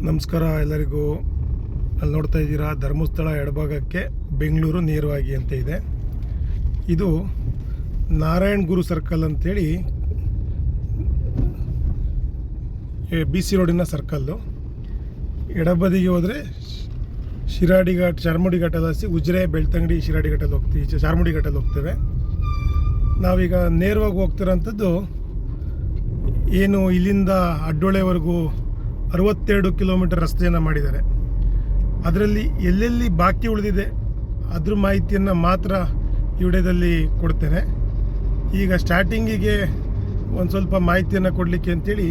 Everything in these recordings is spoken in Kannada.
ನಮಸ್ಕಾರ ಎಲ್ಲರಿಗೂ. ಅಲ್ಲಿ ನೋಡ್ತಾ ಇದ್ದೀರಾ ಧರ್ಮಸ್ಥಳ ಎಡಭಾಗಕ್ಕೆ ಬೆಂಗಳೂರು ನೇರವಾಗಿ ಅಂತ ಇದೆ. ಇದು ನಾರಾಯಣ್ ಗುರು ಸರ್ಕಲ್ ಅಂತೇಳಿ BC ರೋಡಿನ ಸರ್ಕಲ್ಲು. ಎಡಬದಿಗೆ ಹೋದರೆ ಶಿರಾಡಿ ಘಾಟ್, ಚಾರ್ಮುಡಿ ಘಾಟಲ್ಲಿ ಹಸಿ ಉಜಿರೆ, ಬೆಳ್ತಂಗಡಿ, ಶಿರಾಡಿ ಘಾಟಲ್ಲಿ ಹೋಗ್ತೀವಿ, ಚಾರ್ಮುಡಿ ಘಾಟಲ್ಲಿ ಹೋಗ್ತೇವೆ. ನಾವೀಗ ನೇರವಾಗಿ ಹೋಗ್ತಿರೋಂಥದ್ದು ಏನು ಇಲ್ಲಿಂದ ಅಡ್ಡೊಳೆವರೆಗೂ 62 ಕಿಲೋಮೀಟರ್ ರಸ್ತೆಯನ್ನು ಮಾಡಿದ್ದಾರೆ. ಅದರಲ್ಲಿ ಎಲ್ಲೆಲ್ಲಿ ಬಾಕಿ ಉಳಿದಿದೆ ಅದ್ರ ಮಾಹಿತಿಯನ್ನು ಮಾತ್ರ ಈ ವಿಡಿಯೋದಲ್ಲಿ ಕೊಡ್ತೇನೆ. ಈಗ ಸ್ಟಾರ್ಟಿಂಗಿಗೆ ಒಂದು ಸ್ವಲ್ಪ ಮಾಹಿತಿಯನ್ನು ಕೊಡಲಿಕ್ಕೆ ಅಂತೇಳಿ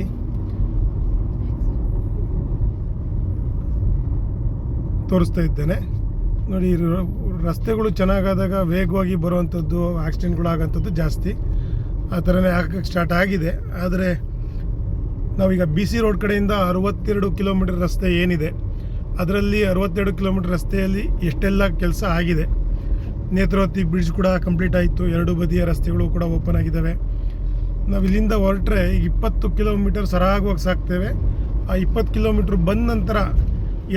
ತೋರಿಸ್ತಾ ಇದ್ದೇನೆ. ನೋಡಿ, ರಸ್ತೆಗಳು ಚೆನ್ನಾಗಾದಾಗ ವೇಗವಾಗಿ ಬರುವಂಥದ್ದು, ಆಕ್ಸಿಡೆಂಟ್ಗಳು ಆಗೋಂಥದ್ದು ಜಾಸ್ತಿ. ಆ ಥರನೇ ಆಗಕ್ಕೆ ಸ್ಟಾರ್ಟ್ ಆಗಿದೆ. ಆದರೆ ನಾವೀಗ BC ರೋಡ್ ಕಡೆಯಿಂದ 62 ಕಿಲೋಮೀಟರ್ ರಸ್ತೆ ಏನಿದೆ ಅದರಲ್ಲಿ 62 ಕಿಲೋಮೀಟರ್ ರಸ್ತೆಯಲ್ಲಿ ಎಷ್ಟೆಲ್ಲ ಕೆಲಸ ಆಗಿದೆ. ನೇತ್ರಾವತಿ ಬ್ರಿಡ್ಜ್ ಕೂಡ ಕಂಪ್ಲೀಟ್ ಆಯಿತು. ಎರಡು ಬದಿಯ ರಸ್ತೆಗಳು ಕೂಡ ಓಪನ್ ಆಗಿದ್ದಾವೆ. ನಾವು ಇಲ್ಲಿಂದ ಹೊರಟ್ರೆ ಈಗ 20 ಕಿಲೋಮೀಟರ್ ಸರಾಗವಾಗಿ ಸಾಕ್ತೇವೆ. ಆ 20 ಕಿಲೋಮೀಟ್ರ್ ಬಂದ ನಂತರ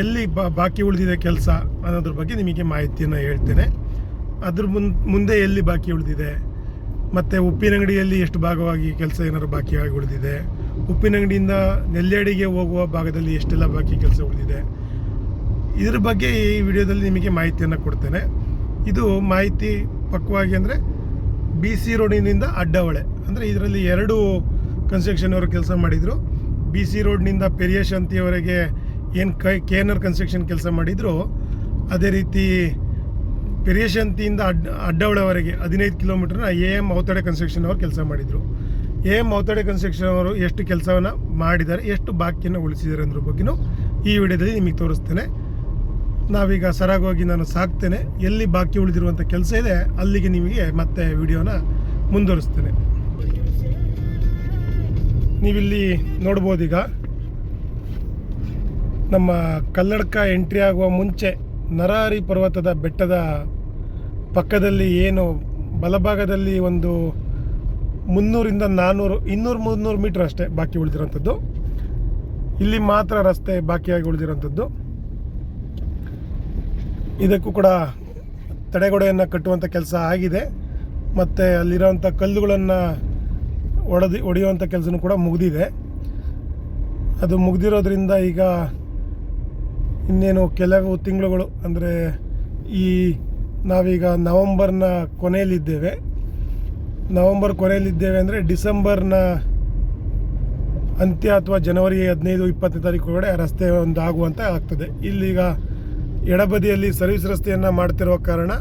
ಎಲ್ಲಿ ಬಾಕಿ ಉಳಿದಿದೆ ಕೆಲಸ ಅನ್ನೋದ್ರ ಬಗ್ಗೆ ನಿಮಗೆ ಮಾಹಿತಿಯನ್ನು ಹೇಳ್ತೇನೆ. ಅದ್ರ ಮುಂದೆ ಎಲ್ಲಿ ಬಾಕಿ ಉಳಿದಿದೆ, ಮತ್ತು ಉಪ್ಪಿನಂಗಡಿಯಲ್ಲಿ ಎಷ್ಟು ಭಾಗವಾಗಿ ಕೆಲಸ ಏನಾದ್ರು ಬಾಕಿಯಾಗಿ ಉಳಿದಿದೆ, ಉಪ್ಪಿನಂಗಡಿಯಿಂದ ನೆಲ್ಯಾಡಿಗೆ ಹೋಗುವ ಭಾಗದಲ್ಲಿ ಎಷ್ಟೆಲ್ಲ ಬಾಕಿ ಕೆಲಸ ಉಳಿದಿದೆ, ಇದ್ರ ಬಗ್ಗೆ ಈ ವಿಡಿಯೋದಲ್ಲಿ ನಿಮಗೆ ಮಾಹಿತಿಯನ್ನು ಕೊಡ್ತೇನೆ. ಇದು ಮಾಹಿತಿ ಪಕ್ವಾಗಿ ಅಂದರೆ BC ರೋಡಿನಿಂದ ಅಡ್ಡಹೊಳೆ, ಅಂದರೆ ಇದರಲ್ಲಿ 2 ಕನ್ಸ್ಟ್ರಕ್ಷನ್ ಅವರು ಕೆಲಸ ಮಾಡಿದರು. BC ರೋಡ್ನಿಂದ ಪೆರಿಯ ಶಾಂತಿಯವರೆಗೆ ಏನು KNR ಕನ್ಸ್ಟ್ರಕ್ಷನ್ ಕೆಲಸ ಮಾಡಿದ್ರು, ಅದೇ ರೀತಿ ಪೆರಿಯ ಶಾಂತಿಯಿಂದ ಅಡ್ಡಹೊಳೆವರೆಗೆ 15 ಕಿಲೋಮೀಟರ್ನ AM ಔತಡೆ ಕನ್ಸ್ಟ್ರಕ್ಷನ್ ಅವರು ಕೆಲಸ ಮಾಡಿದರು. AM ಔತಡೆ ಕನ್ಸ್ಟ್ರಕ್ಷನ್ ಅವರು ಎಷ್ಟು ಕೆಲಸವನ್ನು ಮಾಡಿದ್ದಾರೆ, ಎಷ್ಟು ಬಾಕಿಯನ್ನು ಉಳಿಸಿದ್ದಾರೆ ಅನ್ನೋದ್ರ ಬಗ್ಗೆಯೂ ಈ ವಿಡಿಯೋದಲ್ಲಿ ನಿಮಗೆ ತೋರಿಸ್ತೇನೆ. ನಾವೀಗ ಸರಾಗವಾಗಿ ನಾನು ಸಾಕ್ತೇನೆ. ಎಲ್ಲಿ ಬಾಕಿ ಉಳಿದಿರುವಂಥ ಕೆಲಸ ಇದೆ ಅಲ್ಲಿಗೆ ನಿಮಗೆ ಮತ್ತೆ ವಿಡಿಯೋನ ಮುಂದುವರಿಸ್ತೇನೆ. ನೀವಿಲ್ಲಿ ನೋಡ್ಬೋದೀಗ ನಮ್ಮ ಕಲ್ಲಡ್ಕ ಎಂಟ್ರಿ ಆಗುವ ಮುಂಚೆ ನರಹರಿ ಪರ್ವತದ ಬೆಟ್ಟದ ಪಕ್ಕದಲ್ಲಿ ಏನು ಬಲಭಾಗದಲ್ಲಿ ಒಂದು 300ರಿಂದ 400, 200-300 ಮೀಟ್ರ್ ಅಷ್ಟೇ ಬಾಕಿ ಉಳಿದಿರೋಂಥದ್ದು. ಇಲ್ಲಿ ಮಾತ್ರ ರಸ್ತೆ ಬಾಕಿಯಾಗಿ ಉಳಿದಿರೋಂಥದ್ದು. ಇದಕ್ಕೂ ಕೂಡ ತಡೆಗೋಡೆಯನ್ನು ಕಟ್ಟುವಂಥ ಕೆಲಸ ಆಗಿದೆ. ಮತ್ತು ಅಲ್ಲಿರೋವಂಥ ಕಲ್ಲುಗಳನ್ನು ಹೊಡೆಯುವಂಥ ಕೆಲಸನೂ ಕೂಡ ಮುಗಿದಿದೆ. ಅದು ಮುಗಿದಿರೋದ್ರಿಂದ ಈಗ ಇನ್ನೇನು ಕೆಲವು ತಿಂಗಳುಗಳು, ಅಂದರೆ ನಾವೀಗ ನವಂಬರ್ನ ಕೊನೆಯಲ್ಲಿದ್ದೇವೆ. ನವಂಬರ್ ಕೊನೆಯಲ್ಲಿದ್ದೇವೆ ಅಂದರೆ ಡಿಸೆಂಬರ್ನ ಅಂತ್ಯ ಅಥವಾ ಜನವರಿ 15-20 ತಾರೀಕು ಒಳಗಡೆ ರಸ್ತೆ ಒಂದು ಆಗುವಂತೆ ಆಗ್ತದೆ. ಇಲ್ಲೀಗ ಎಡಬದಿಯಲ್ಲಿ ಸರ್ವಿಸ್ ರಸ್ತೆಯನ್ನು ಮಾಡ್ತಿರುವ ಕಾರಣ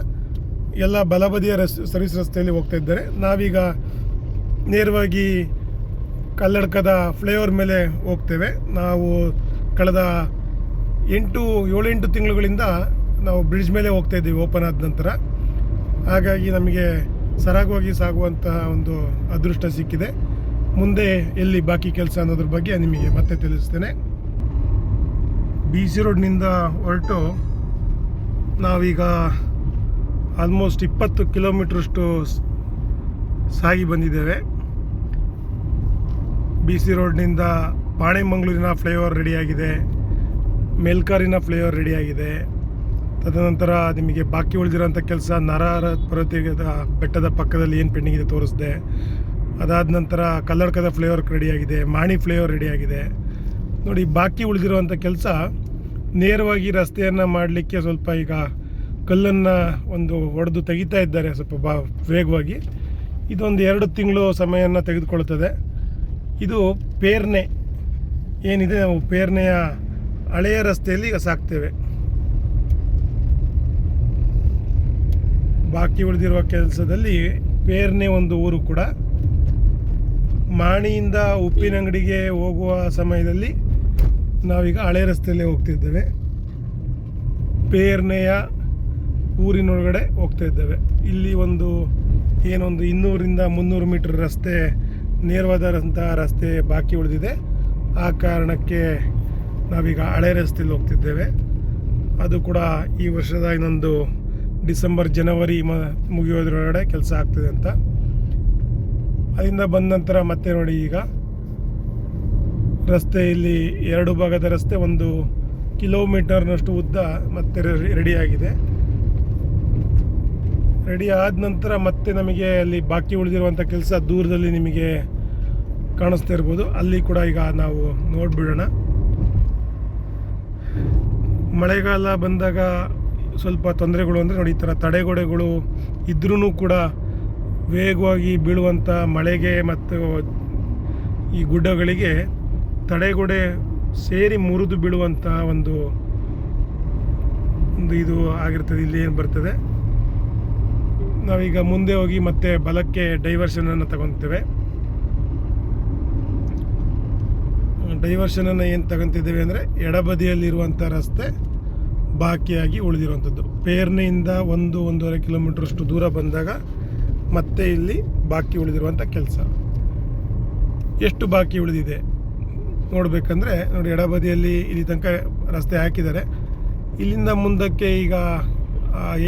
ಎಲ್ಲ ಬಲಬದಿಯ ಸರ್ವಿಸ್ ರಸ್ತೆಯಲ್ಲಿ ಹೋಗ್ತಾ ಇದ್ದಾರೆ. ನಾವೀಗ ನೇರವಾಗಿ ಕಲ್ಲಡ್ಕದ ಫ್ಲೈಓವರ್ ಮೇಲೆ ಹೋಗ್ತೇವೆ. ನಾವು ಕಳೆದ 7-8 ತಿಂಗಳುಗಳಿಂದ ನಾವು ಬ್ರಿಡ್ಜ್ ಮೇಲೆ ಹೋಗ್ತಾ ಇದ್ದೀವಿ ಓಪನ್ ಆದ ನಂತರ. ಹಾಗಾಗಿ ನಮಗೆ ಸರಾಗವಾಗಿ ಸಾಗುವಂತಹ ಒಂದು ಅದೃಷ್ಟ ಸಿಕ್ಕಿದೆ. ಮುಂದೆ ಎಲ್ಲಿ ಬಾಕಿ ಕೆಲಸ ಅನ್ನೋದ್ರ ಬಗ್ಗೆ ನಿಮಗೆ ಮತ್ತೆ ತಿಳಿಸ್ತೇನೆ. BC ರೋಡ್ನಿಂದ ಹೊರಟು ನಾವೀಗ ಆಲ್ಮೋಸ್ಟ್ 20 ಕಿಲೋಮೀಟ್ರಷ್ಟು ಸಾಗಿ ಬಂದಿದ್ದೇವೆ. BC ರೋಡ್ನಿಂದ ಪಾಣೆಮಂಗಳೂರಿನ ಫ್ಲೈಓವರ್ ರೆಡಿಯಾಗಿದೆ, ಮೇಲ್ಕಾರಿನ ಫ್ಲೈಓವರ್ ರೆಡಿಯಾಗಿದೆ. ತದನಂತರ ನಿಮಗೆ ಬಾಕಿ ಉಳಿದಿರೋಂಥ ಕೆಲಸ ನರಹರ ಪರ್ವತದ ಬೆಟ್ಟದ ಪಕ್ಕದಲ್ಲಿ ಏನು ಪೆಂಡಿಂಗ್ ಇದೆ ತೋರಿಸಿದೆ. ಅದಾದ ನಂತರ ಕಲ್ಲಡ್ಕದ ಫ್ಲೈಓವರ್ ರೆಡಿಯಾಗಿದೆ, ಮಾಣಿ ಫ್ಲೈಓವರ್ ರೆಡಿಯಾಗಿದೆ. ನೋಡಿ, ಬಾಕಿ ಉಳಿದಿರುವಂಥ ಕೆಲಸ ನೇರವಾಗಿ ರಸ್ತೆಯನ್ನು ಮಾಡಲಿಕ್ಕೆ ಸ್ವಲ್ಪ ಈಗ ಕಲ್ಲನ್ನು ಒಂದು ಹೊಡೆದು ತೆಗಿತಾ ಇದ್ದಾರೆ ಸ್ವಲ್ಪ ವೇಗವಾಗಿ. ಇದೊಂದು 2 ತಿಂಗಳು ಸಮಯವನ್ನು ತೆಗೆದುಕೊಳ್ಳುತ್ತದೆ. ಇದು ಪೇರ್ನೆ ಏನಿದೆ, ನಾವು ಪೇರ್ನೆಯ ಹಳೆಯ ರಸ್ತೆಯಲ್ಲಿ ಈಗ ಸಾಕ್ತೇವೆ. ಬಾಕಿ ಉಳಿದಿರುವ ಕೆಲಸದಲ್ಲಿ ಪೇರ್ನೆ ಒಂದು ಊರು ಕೂಡ. ಮಾಣಿಯಿಂದ ಉಪ್ಪಿನಂಗಡಿಗೆ ಹೋಗುವ ಸಮಯದಲ್ಲಿ ನಾವೀಗ ಹಳೆ ರಸ್ತೆಯಲ್ಲೇ ಹೋಗ್ತಿದ್ದೇವೆ. ಪೇರ್ನೆಯ ಊರಿನೊಳಗಡೆ ಹೋಗ್ತಾ ಇದ್ದೇವೆ. ಇಲ್ಲಿ ಒಂದು 200-300 ಮೀಟರ್ ರಸ್ತೆ, ನೇರವಾದಂಥ ರಸ್ತೆ ಬಾಕಿ ಉಳಿದಿದೆ. ಆ ಕಾರಣಕ್ಕೆ ನಾವೀಗ ಹಳೆ ರಸ್ತೆಯಲ್ಲಿ ಹೋಗ್ತಿದ್ದೇವೆ. ಅದು ಕೂಡ ಈ ವರ್ಷದ ಇನ್ನೊಂದು ಡಿಸೆಂಬರ್ ಜನವರಿ ಮುಗಿಯೋದ್ರೊಳಗಡೆ ಕೆಲಸ ಆಗ್ತದೆ ಅಂತ. ಅಲ್ಲಿಂದ ಬಂದ ನಂತರ ಮತ್ತೆ ನೋಡಿ, ಈಗ ರಸ್ತೆ ಇಲ್ಲಿ 2 ಭಾಗದ ರಸ್ತೆ 1 ಕಿಲೋಮೀಟರ್ನಷ್ಟು ಉದ್ದ ಮತ್ತೆ ರೆಡಿಯಾಗಿದೆ. ರೆಡಿ ಆದ ನಂತರ ಮತ್ತೆ ನಮಗೆ ಅಲ್ಲಿ ಬಾಕಿ ಉಳಿದಿರುವಂಥ ಕೆಲಸ ದೂರದಲ್ಲಿ ನಿಮಗೆ ಕಾಣಿಸ್ತಾ ಇರ್ಬೋದು. ಅಲ್ಲಿ ಕೂಡ ಈಗ ನಾವು ನೋಡಿಬಿಡೋಣ. ಮಳೆಗಾಲ ಬಂದಾಗ ಸ್ವಲ್ಪ ತೊಂದರೆಗಳು ಅಂದರೆ ನೋಡಿ, ಈ ಥರ ತಡೆಗೋಡೆಗಳು ಇದ್ರೂ ಕೂಡ ವೇಗವಾಗಿ ಬೀಳುವಂಥ ಮಳೆಗೆ ಮತ್ತು ಈ ಗುಡ್ಡಗಳಿಗೆ ತಡೆಗೋಡೆ ಸೇರಿ ಮುರಿದು ಬೀಳುವಂಥ ಒಂದು ಇದು ಆಗಿರ್ತದೆ. ಇಲ್ಲಿ ಏನು ಬರ್ತದೆ, ನಾವೀಗ ಮುಂದೆ ಹೋಗಿ ಮತ್ತೆ ಬಲಕ್ಕೆ ಡೈವರ್ಷನನ್ನು ತಗೊತೇವೆ. ಡೈವರ್ಷನನ್ನು ಏನು ತಗೊತಿದ್ದೇವೆ ಅಂದರೆ ಎಡಬದಿಯಲ್ಲಿರುವಂಥ ರಸ್ತೆ ಬಾಕಿಯಾಗಿ ಉಳಿದಿರುವಂಥದ್ದು. ಪೇರ್ನೆಯಿಂದ 1-1.5 ಕಿಲೋಮೀಟ್ರಷ್ಟು ದೂರ ಬಂದಾಗ ಮತ್ತೆ ಇಲ್ಲಿ ಬಾಕಿ ಉಳಿದಿರುವಂಥ ಕೆಲಸ. ಎಷ್ಟು ಬಾಕಿ ಉಳಿದಿದೆ ನೋಡಬೇಕಂದ್ರೆ ನೋಡಿ, ಎಡಬದಿಯಲ್ಲಿ ಇಲ್ಲಿ ತನಕ ರಸ್ತೆ ಹಾಕಿದ್ದಾರೆ. ಇಲ್ಲಿಂದ ಮುಂದಕ್ಕೆ ಈಗ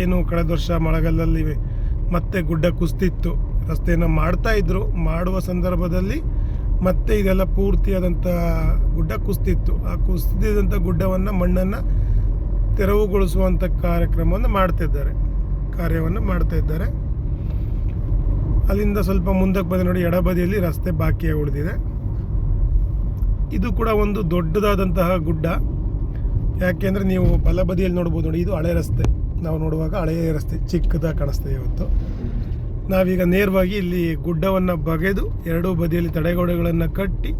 ಏನು ಕಳೆದ ವರ್ಷ ಮಳೆಗಾಲದಲ್ಲಿ ಮತ್ತೆ ಗುಡ್ಡ ಕುಸಿತಿತ್ತು, ರಸ್ತೆಯನ್ನು ಮಾಡ್ತಾಯಿದ್ರು. ಮಾಡುವ ಸಂದರ್ಭದಲ್ಲಿ ಮತ್ತೆ ಇದೆಲ್ಲ ಪೂರ್ತಿಯಾದಂಥ ಗುಡ್ಡ ಕುಸಿತಿತ್ತು. ಆ ಕುಸಿದಿದಂಥ ಗುಡ್ಡವನ್ನು, ಮಣ್ಣನ್ನು ತೆರವುಗೊಳಿಸುವಂಥ ಕಾರ್ಯವನ್ನು ಮಾಡ್ತಾ ಇದ್ದಾರೆ. ಅಲ್ಲಿಂದ ಸ್ವಲ್ಪ ಮುಂದಕ್ಕೆ ಬಂದು ನೋಡಿ, ಎಡಬದಿಯಲ್ಲಿ ರಸ್ತೆ ಬಾಕಿಯಾಗಿ ಉಳಿದಿದೆ. ಇದು ಕೂಡ ಒಂದು ದೊಡ್ಡದಾದಂತಹ ಗುಡ್ಡ. ಯಾಕೆಂದರೆ ನೀವು ಬಲಬದಿಯಲ್ಲಿ ನೋಡ್ಬೋದು ನೋಡಿ, ಇದು ಹಳೆ ರಸ್ತೆ. ನಾವು ನೋಡುವಾಗ ಹಳೆಯ ರಸ್ತೆ ಚಿಕ್ಕದಾಗಿ ಕಾಣಿಸ್ತದೆ. ಇವತ್ತು ನಾವೀಗ ನೇರವಾಗಿ ಇಲ್ಲಿ ಗುಡ್ಡವನ್ನು ಬಗೆದು 2 ಬದಿಯಲ್ಲಿ ತಡೆಗೋಡೆಗಳನ್ನು ಕಟ್ಟಿ,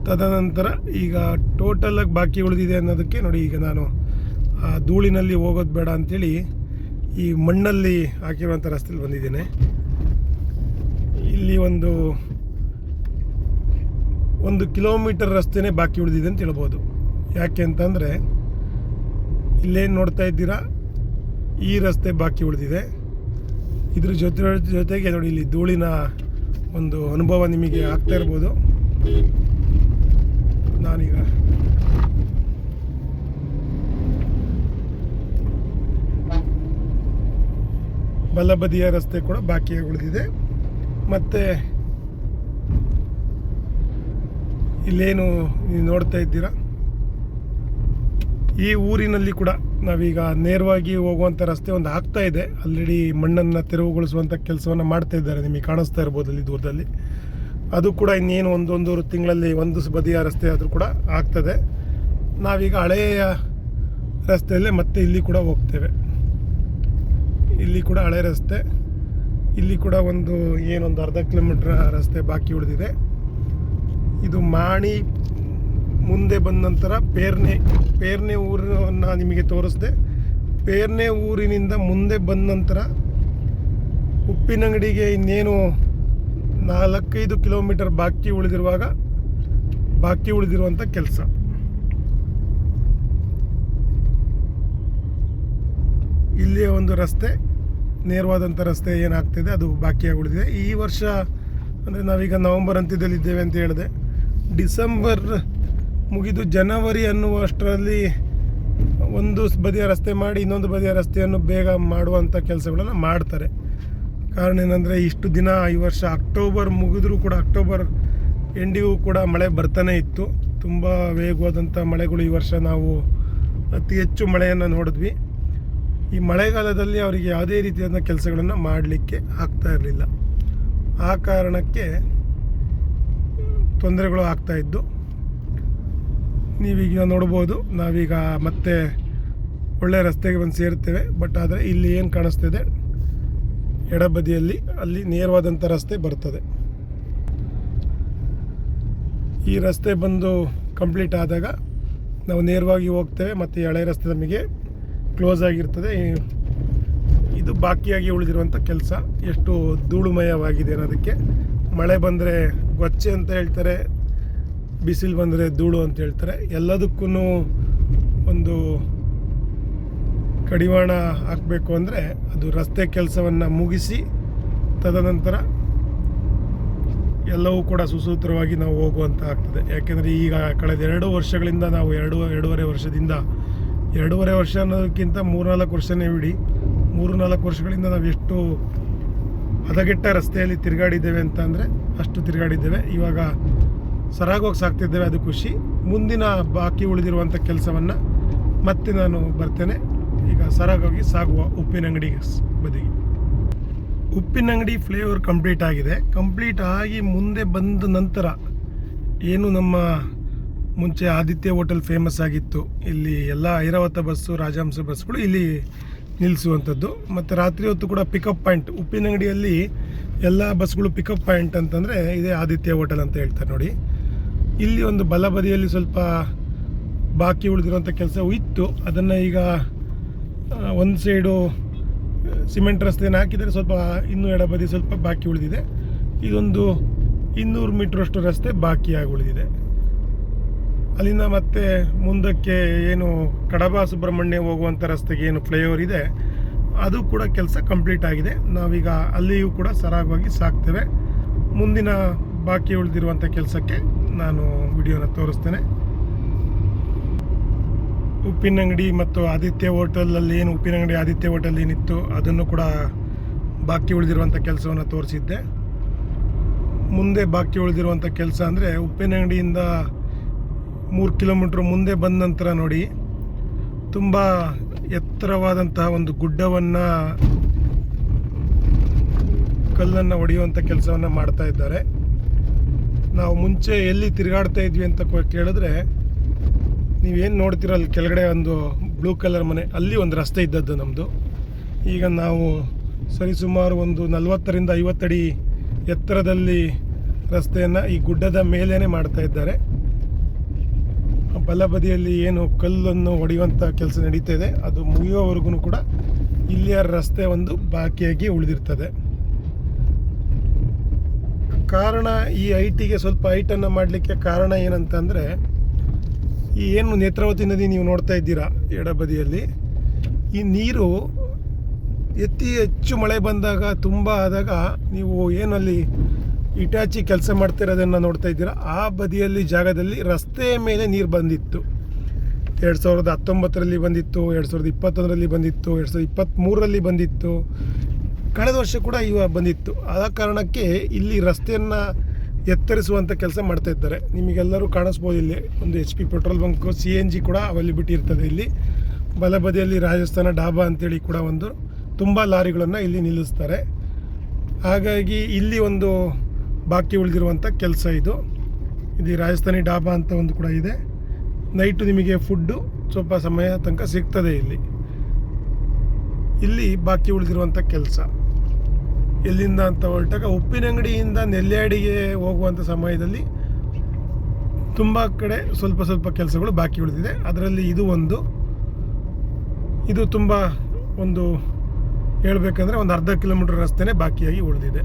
ತದನಂತರ ಈಗ ಟೋಟಲಾಗಿ ಬಾಕಿ ಉಳಿದಿದೆ ಅನ್ನೋದಕ್ಕೆ ನೋಡಿ, ಈಗ ನಾನು ಆ ಧೂಳಿನಲ್ಲಿ ಹೋಗೋದು ಬೇಡ ಅಂಥೇಳಿ ಈ ಮಣ್ಣಲ್ಲಿ ಹಾಕಿರುವಂಥ ರಸ್ತೆಯಲ್ಲಿ ಬಂದಿದ್ದೇನೆ. ಇಲ್ಲಿ ಒಂದು ಕಿಲೋಮೀಟರ್ ರಸ್ತೆನೇ ಬಾಕಿ ಉಳಿದಿದೆ ಅಂತ ಹೇಳ್ಬೋದು. ಯಾಕೆ ಅಂತಂದರೆ ಇಲ್ಲೇನು ನೋಡ್ತಾ ಇದ್ದೀರಾ, ಈ ರಸ್ತೆ ಬಾಕಿ ಉಳಿದಿದೆ. ಇದ್ರ ಜೊತೆಗೆ ನೋಡಿ, ಇಲ್ಲಿ ಧೂಳಿನ ಒಂದು ಅನುಭವ ನಿಮಗೆ ಆಗ್ತಾ ಇರ್ಬೋದು. ನಾನೀಗ ಬಲಬದಿಯ ರಸ್ತೆ ಕೂಡ ಬಾಕಿಯಾಗಿ ಉಳಿದಿದೆ. ಮತ್ತು ಇಲ್ಲೇನು ನೀವು ನೋಡ್ತಾ ಇದ್ದೀರಾ, ಈ ಊರಿನಲ್ಲಿ ಕೂಡ ನಾವೀಗ ನೇರವಾಗಿ ಹೋಗುವಂಥ ರಸ್ತೆ ಒಂದು ಆಗ್ತಾ ಇದೆ. ಆಲ್ರೆಡಿ ಮಣ್ಣನ್ನು ತೆರವುಗೊಳಿಸುವಂಥ ಕೆಲಸವನ್ನು ಮಾಡ್ತಾ ಇದ್ದಾರೆ, ನಿಮಗೆ ಕಾಣಿಸ್ತಾ ಇರ್ಬೋದು ಅಲ್ಲಿ ದೂರದಲ್ಲಿ. ಅದು ಕೂಡ ಇನ್ನೇನು ಒಂದೂವರೆ ತಿಂಗಳಲ್ಲಿ ಒಂದು ಬದಿಯ ರಸ್ತೆ ಆದರೂ ಕೂಡ ಆಗ್ತದೆ. ನಾವೀಗ ಹಳೆಯ ರಸ್ತೆಯಲ್ಲೇ ಮತ್ತೆ ಇಲ್ಲಿ ಕೂಡ ಹೋಗ್ತೇವೆ. ಇಲ್ಲಿ ಕೂಡ ಹಳೆ ರಸ್ತೆ. ಇಲ್ಲಿ ಕೂಡ ಏನೊಂದು ಅರ್ಧ ಕಿಲೋಮೀಟ್ರ್ ರಸ್ತೆ ಬಾಕಿ ಉಳಿದಿದೆ. ಇದು ಮಾಣಿ ಮುಂದೆ ಬಂದ ನಂತರ ಪೇರ್ನೆ ಊರನ್ನು ನಿಮಗೆ ತೋರಿಸಿದೆ. ಪೇರ್ನೆ ಊರಿನಿಂದ ಮುಂದೆ ಬಂದ ನಂತರ ಉಪ್ಪಿನಂಗಡಿಗೆ ಇನ್ನೇನು 4-5 ಕಿಲೋಮೀಟರ್ ಬಾಕಿ ಉಳಿದಿರುವಂಥ ಕೆಲಸ. ಇಲ್ಲಿಯ ಒಂದು ರಸ್ತೆ, ನೇರವಾದಂಥ ರಸ್ತೆ ಏನಾಗ್ತಿದೆ ಅದು ಬಾಕಿಯಾಗಿ ಉಳಿದಿದೆ. ಈ ವರ್ಷ ಅಂದರೆ ನಾವೀಗ ನವಂಬರ್ ಅಂತ್ಯದಲ್ಲಿದ್ದೇವೆ ಅಂತ ಹೇಳಿದೆ. ಡಿಸೆಂಬರ್ ಮುಗಿದು ಜನವರಿ ಅನ್ನುವಷ್ಟರಲ್ಲಿ ಒಂದು ಬದಿಯ ರಸ್ತೆ ಮಾಡಿ ಇನ್ನೊಂದು ಬದಿಯ ರಸ್ತೆಯನ್ನು ಬೇಗ ಮಾಡುವಂಥ ಕೆಲಸಗಳನ್ನು ಮಾಡ್ತಾರೆ. ಕಾರಣ ಏನಂದರೆ, ಇಷ್ಟು ದಿನ ಈ ವರ್ಷ ಅಕ್ಟೋಬರ್ ಮುಗಿದ್ರೂ ಕೂಡ, ಅಕ್ಟೋಬರ್ ಎಂಡಿಗೂ ಕೂಡ ಮಳೆ ಬರ್ತಾನೆ ಇತ್ತು. ತುಂಬ ವೇಗವಾದಂಥ ಮಳೆಗಳು ಈ ವರ್ಷ ನಾವು ಅತಿ ಹೆಚ್ಚು ಮಳೆಯನ್ನು ನೋಡಿದ್ವಿ. ಈ ಮಳೆಗಾಲದಲ್ಲಿ ಅವರಿಗೆ ಯಾವುದೇ ರೀತಿಯಾದ ಕೆಲಸಗಳನ್ನು ಮಾಡಲಿಕ್ಕೆ ಆಗ್ತಾ ಇರಲಿಲ್ಲ. ಆ ಕಾರಣಕ್ಕೆ ತೊಂದರೆಗಳು ಆಗ್ತಾಯಿದ್ದು ನೀವೀಗ ನೋಡ್ಬೋದು. ನಾವೀಗ ಮತ್ತೆ ಒಳ್ಳೆಯ ರಸ್ತೆಗೆ ಬಂದು ಸೇರ್ತೇವೆ. ಬಟ್ ಆದರೆ ಇಲ್ಲಿ ಏನು ಕಾಣಿಸ್ತಿದೆ, ಎಡಬದಿಯಲ್ಲಿ ಅಲ್ಲಿ ನೇರವಾದಂಥ ರಸ್ತೆ ಬರ್ತದೆ. ಈ ರಸ್ತೆ ಬಂದು ಕಂಪ್ಲೀಟ್ ಆದಾಗ ನಾವು ನೇರವಾಗಿ ಹೋಗ್ತೇವೆ. ಮತ್ತು ಹಳೆ ರಸ್ತೆ ನಮಗೆ ಕ್ಲೋಸ್ ಆಗಿರ್ತದೆ. ಇದು ಬಾಕಿಯಾಗಿ ಉಳಿದಿರುವಂಥ ಕೆಲಸ. ಎಷ್ಟು ಧೂಳುಮಯವಾಗಿದೆ ಅನ್ನೋದಕ್ಕೆ. ಮಳೆ ಬಂದರೆ ಗೊಚ್ಚೆ ಅಂತ ಹೇಳ್ತಾರೆ, ಬಿಸಿಲು ಬಂದರೆ ಧೂಳು ಅಂತ ಹೇಳ್ತಾರೆ. ಎಲ್ಲದಕ್ಕೂ ಒಂದು ಕಡಿವಾಣ ಹಾಕಬೇಕು ಅಂದರೆ ಅದು ರಸ್ತೆ ಕೆಲಸವನ್ನು ಮುಗಿಸಿ ತದನಂತರ ಎಲ್ಲವೂ ಕೂಡ ಸುಸೂತ್ರವಾಗಿ ನಾವು ಹೋಗುವಂತ ಆಗ್ತದೆ. ಯಾಕೆಂದರೆ ಈಗ ಕಳೆದ 2 ವರ್ಷಗಳಿಂದ ನಾವು ಎರಡೂವರೆ ವರ್ಷ ಅನ್ನೋದಕ್ಕಿಂತ 3-4 ವರ್ಷನೇ ಬಿಡಿ, 3-4 ವರ್ಷಗಳಿಂದ ನಾವು ಎಷ್ಟು ಹದಗೆಟ್ಟ ರಸ್ತೆಯಲ್ಲಿ ತಿರುಗಾಡಿದ್ದೇವೆ ಅಂತ ಅಂದರೆ ಅಷ್ಟು ತಿರುಗಾಡಿದ್ದೇವೆ. ಇವಾಗ ಸರಾಗವಾಗಿ ಸಾಕ್ತಿದ್ದೇವೆ, ಅದು ಖುಷಿ. ಮುಂದಿನ ಬಾಕಿ ಉಳಿದಿರುವಂಥ ಕೆಲಸವನ್ನು ಮತ್ತೆ ನಾನು ಬರ್ತೇನೆ. ಈಗ ಸರಾಗವಾಗಿ ಸಾಗುವ ಉಪ್ಪಿನಂಗಡಿ ಬದಿಗೆ. ಉಪ್ಪಿನಂಗಡಿ ಫ್ಲೇವರ್ ಕಂಪ್ಲೀಟ್ ಆಗಿದೆ. ಕಂಪ್ಲೀಟ್ ಆಗಿ ಮುಂದೆ ಬಂದ ನಂತರ ಏನು ನಮ್ಮ ಮುಂಚೆ ಆದಿತ್ಯ ಹೋಟೆಲ್ ಫೇಮಸ್ ಆಗಿತ್ತು, ಇಲ್ಲಿ ಎಲ್ಲ ಐರಾವತ ಬಸ್ಸು, ರಾಜಹಂಸ ಬಸ್ಗಳು ಇಲ್ಲಿ ನಿಲ್ಲಿಸುವಂಥದ್ದು. ಮತ್ತು ರಾತ್ರಿ ಹೊತ್ತು ಕೂಡ ಪಿಕಪ್ ಪಾಯಿಂಟ್, ಉಪ್ಪಿನಂಗಡಿಯಲ್ಲಿ ಎಲ್ಲ ಬಸ್ಗಳು ಪಿಕಪ್ ಪಾಯಿಂಟ್ ಅಂತಂದರೆ ಇದೇ ಆದಿತ್ಯ ಹೋಟೆಲ್ ಅಂತ ಹೇಳ್ತಾರೆ ನೋಡಿ. ಇಲ್ಲಿ ಒಂದು ಬಲಬದಿಯಲ್ಲಿ ಸ್ವಲ್ಪ ಬಾಕಿ ಉಳಿದಿರುವಂಥ ಕೆಲಸ ಇತ್ತು, ಅದನ್ನು ಈಗ ಒಂದು ಸೈಡು ಸಿಮೆಂಟ್ ರಸ್ತೆಯನ್ನು ಹಾಕಿದರೆ ಸ್ವಲ್ಪ ಇನ್ನೂ ಎಡಬದಿ ಸ್ವಲ್ಪ ಬಾಕಿ ಉಳಿದಿದೆ. ಇದೊಂದು 200 ಮೀಟ್ರಷ್ಟು ರಸ್ತೆ ಬಾಕಿಯಾಗಿ ಉಳಿದಿದೆ. ಅಲ್ಲಿಂದ ಮತ್ತೆ ಮುಂದಕ್ಕೆ ಏನು ಕಡಬ ಸುಬ್ರಹ್ಮಣ್ಯ ಹೋಗುವಂಥ ರಸ್ತೆಗೆ ಏನು ಫ್ಲೈಓವರ್ ಇದೆ ಅದು ಕೂಡ ಕೆಲಸ ಕಂಪ್ಲೀಟ್ ಆಗಿದೆ. ನಾವೀಗ ಅಲ್ಲಿಯೂ ಕೂಡ ಸರಾಗವಾಗಿ ಸಾಕ್ತೇವೆ. ಮುಂದಿನ ಬಾಕಿ ಉಳಿದಿರುವಂಥ ಕೆಲಸಕ್ಕೆ ನಾನು ವಿಡಿಯೋನ ತೋರಿಸ್ತೇನೆ. ಉಪ್ಪಿನಂಗಡಿ ಮತ್ತು ಆದಿತ್ಯ ಹೋಟೆಲಲ್ಲಿ ಏನು ಉಪ್ಪಿನಂಗಡಿ ಆದಿತ್ಯ ಹೋಟೆಲ್ ಏನಿತ್ತು ಅದನ್ನು ಕೂಡ ಬಾಕಿ ಉಳಿದಿರುವಂಥ ಕೆಲಸವನ್ನು ತೋರಿಸಿದ್ದೆ. ಮುಂದೆ ಬಾಕಿ ಉಳಿದಿರುವಂಥ ಕೆಲಸ ಅಂದರೆ ಉಪ್ಪಿನಂಗಡಿಯಿಂದ 3 ಕಿಲೋಮೀಟ್ರ್ ಮುಂದೆ ಬಂದ ನಂತರ ನೋಡಿ, ತುಂಬ ಎತ್ತರವಾದಂತಹ ಒಂದು ಗುಡ್ಡವನ್ನು, ಕಲ್ಲನ್ನು ಹೊಡೆಯುವಂಥ ಕೆಲಸವನ್ನು ಮಾಡ್ತಾ ಇದ್ದಾರೆ. ನಾವು ಮುಂಚೆ ಎಲ್ಲಿ ತಿರುಗಾಡ್ತಾ ಇದ್ವಿ ಅಂತ ಕೇಳಿದ್ರೆ, ನೀವೇನು ನೋಡ್ತೀರ ಅಲ್ಲಿ ಕೆಳಗಡೆ ಒಂದು ಬ್ಲೂ ಕಲರ್ ಮನೆ, ಅಲ್ಲಿ ಒಂದು ರಸ್ತೆ ಇದ್ದದ್ದು ನಮ್ಮದು. ಈಗ ನಾವು ಸರಿಸುಮಾರು ಒಂದು 40ರಿಂದ 50 ಅಡಿ ಎತ್ತರದಲ್ಲಿ ರಸ್ತೆಯನ್ನು ಈ ಗುಡ್ಡದ ಮೇಲೇ ಮಾಡ್ತಾ ಇದ್ದಾರೆ. ಬಲಬದಿಯಲ್ಲಿ ಏನು ಕಲ್ಲನ್ನು ಹೊಡೆಯುವಂಥ ಕೆಲಸ ನಡೀತಾ ಇದೆ, ಅದು ಮುಗಿಯೋವರೆಗೂ ಕೂಡ ಇಲ್ಲಿಯ ರಸ್ತೆ ಒಂದು ಬಾಕಿಯಾಗಿ ಉಳಿದಿರ್ತದೆ. ಕಾರಣ ಈ ಹೈಟಿಗೆ ಸ್ವಲ್ಪ ಹೈಟನ್ನು ಮಾಡಲಿಕ್ಕೆ ಕಾರಣ ಏನಂತಂದರೆ, ಈ ಏನು ನೇತ್ರಾವತಿ ನದಿ ನೀವು ನೋಡ್ತಾ ಇದ್ದೀರಾ ಎಡಬದಿಯಲ್ಲಿ, ಈ ನೀರು ಹೆಚ್ಚು ಮಳೆ ಬಂದಾಗ ತುಂಬ ಆದಾಗ ನೀವು ಏನಲ್ಲಿ ಇಟಾಚಿ ಕೆಲಸ ಮಾಡ್ತಿರೋದನ್ನು ನೋಡ್ತಾ ಇದ್ದೀರಾ, ಆ ಬದಿಯಲ್ಲಿ ಜಾಗದಲ್ಲಿ ರಸ್ತೆ ಮೇಲೆ ನೀರು ಬಂದಿತ್ತು. 2019ರಲ್ಲಿ ಬಂದಿತ್ತು, 2021ರಲ್ಲಿ ಬಂದಿತ್ತು, 2023ರಲ್ಲಿ ಬಂದಿತ್ತು, ಕಳೆದ ವರ್ಷ ಕೂಡ ಬಂದಿತ್ತು. ಆದ ಕಾರಣಕ್ಕೆ ಇಲ್ಲಿ ರಸ್ತೆಯನ್ನು ಎತ್ತರಿಸುವಂಥ ಕೆಲಸ ಮಾಡ್ತಾ ಇದ್ದಾರೆ. ನಿಮಗೆಲ್ಲರೂ ಕಾಣಿಸ್ಬೋದು, ಇಲ್ಲಿ ಒಂದು HP ಪೆಟ್ರೋಲ್ ಬಂಕು, CNG ಕೂಡ ಅವೈಲಬಿಲಿಟಿ ಇರ್ತದೆ. ಇಲ್ಲಿ ಬಲಬದಿಯಲ್ಲಿ ರಾಜಸ್ಥಾನ ಡಾಬಾ ಅಂತೇಳಿ ಕೂಡ ಒಂದು ತುಂಬ ಲಾರಿಗಳನ್ನು ಇಲ್ಲಿ ನಿಲ್ಲಿಸ್ತಾರೆ. ಹಾಗಾಗಿ ಇಲ್ಲಿ ಒಂದು ಬಾಕಿ ಉಳಿದಿರುವಂಥ ಕೆಲಸ ಇದು ರಾಜಸ್ಥಾನಿ ಡಾಬಾ ಅಂತ ಒಂದು ಕೂಡ ಇದೆ. ನೈಟು ನಿಮಗೆ ಫುಡ್ಡು ಸ್ವಲ್ಪ ಸಮಯ ತನಕ ಸಿಗ್ತದೆ. ಇಲ್ಲಿ ಬಾಕಿ ಉಳಿದಿರುವಂಥ ಕೆಲಸ ಎಲ್ಲಿಂದ ಅಂತ ಹೊರಟಾಗ, ಉಪ್ಪಿನಂಗಡಿಯಿಂದ ನೆಲ್ಯಾಡಿಗೆ ಹೋಗುವಂಥ ಸಮಯದಲ್ಲಿ ತುಂಬ ಕಡೆ ಸ್ವಲ್ಪ ಸ್ವಲ್ಪ ಕೆಲಸಗಳು ಬಾಕಿ ಉಳಿದಿದೆ. ಅದರಲ್ಲಿ ಇದು ತುಂಬ ಒಂದು ಹೇಳಬೇಕಂದ್ರೆ ಒಂದು ಅರ್ಧ ಕಿಲೋಮೀಟರ್ ರಸ್ತೆನೇ ಬಾಕಿಯಾಗಿ ಉಳಿದಿದೆ.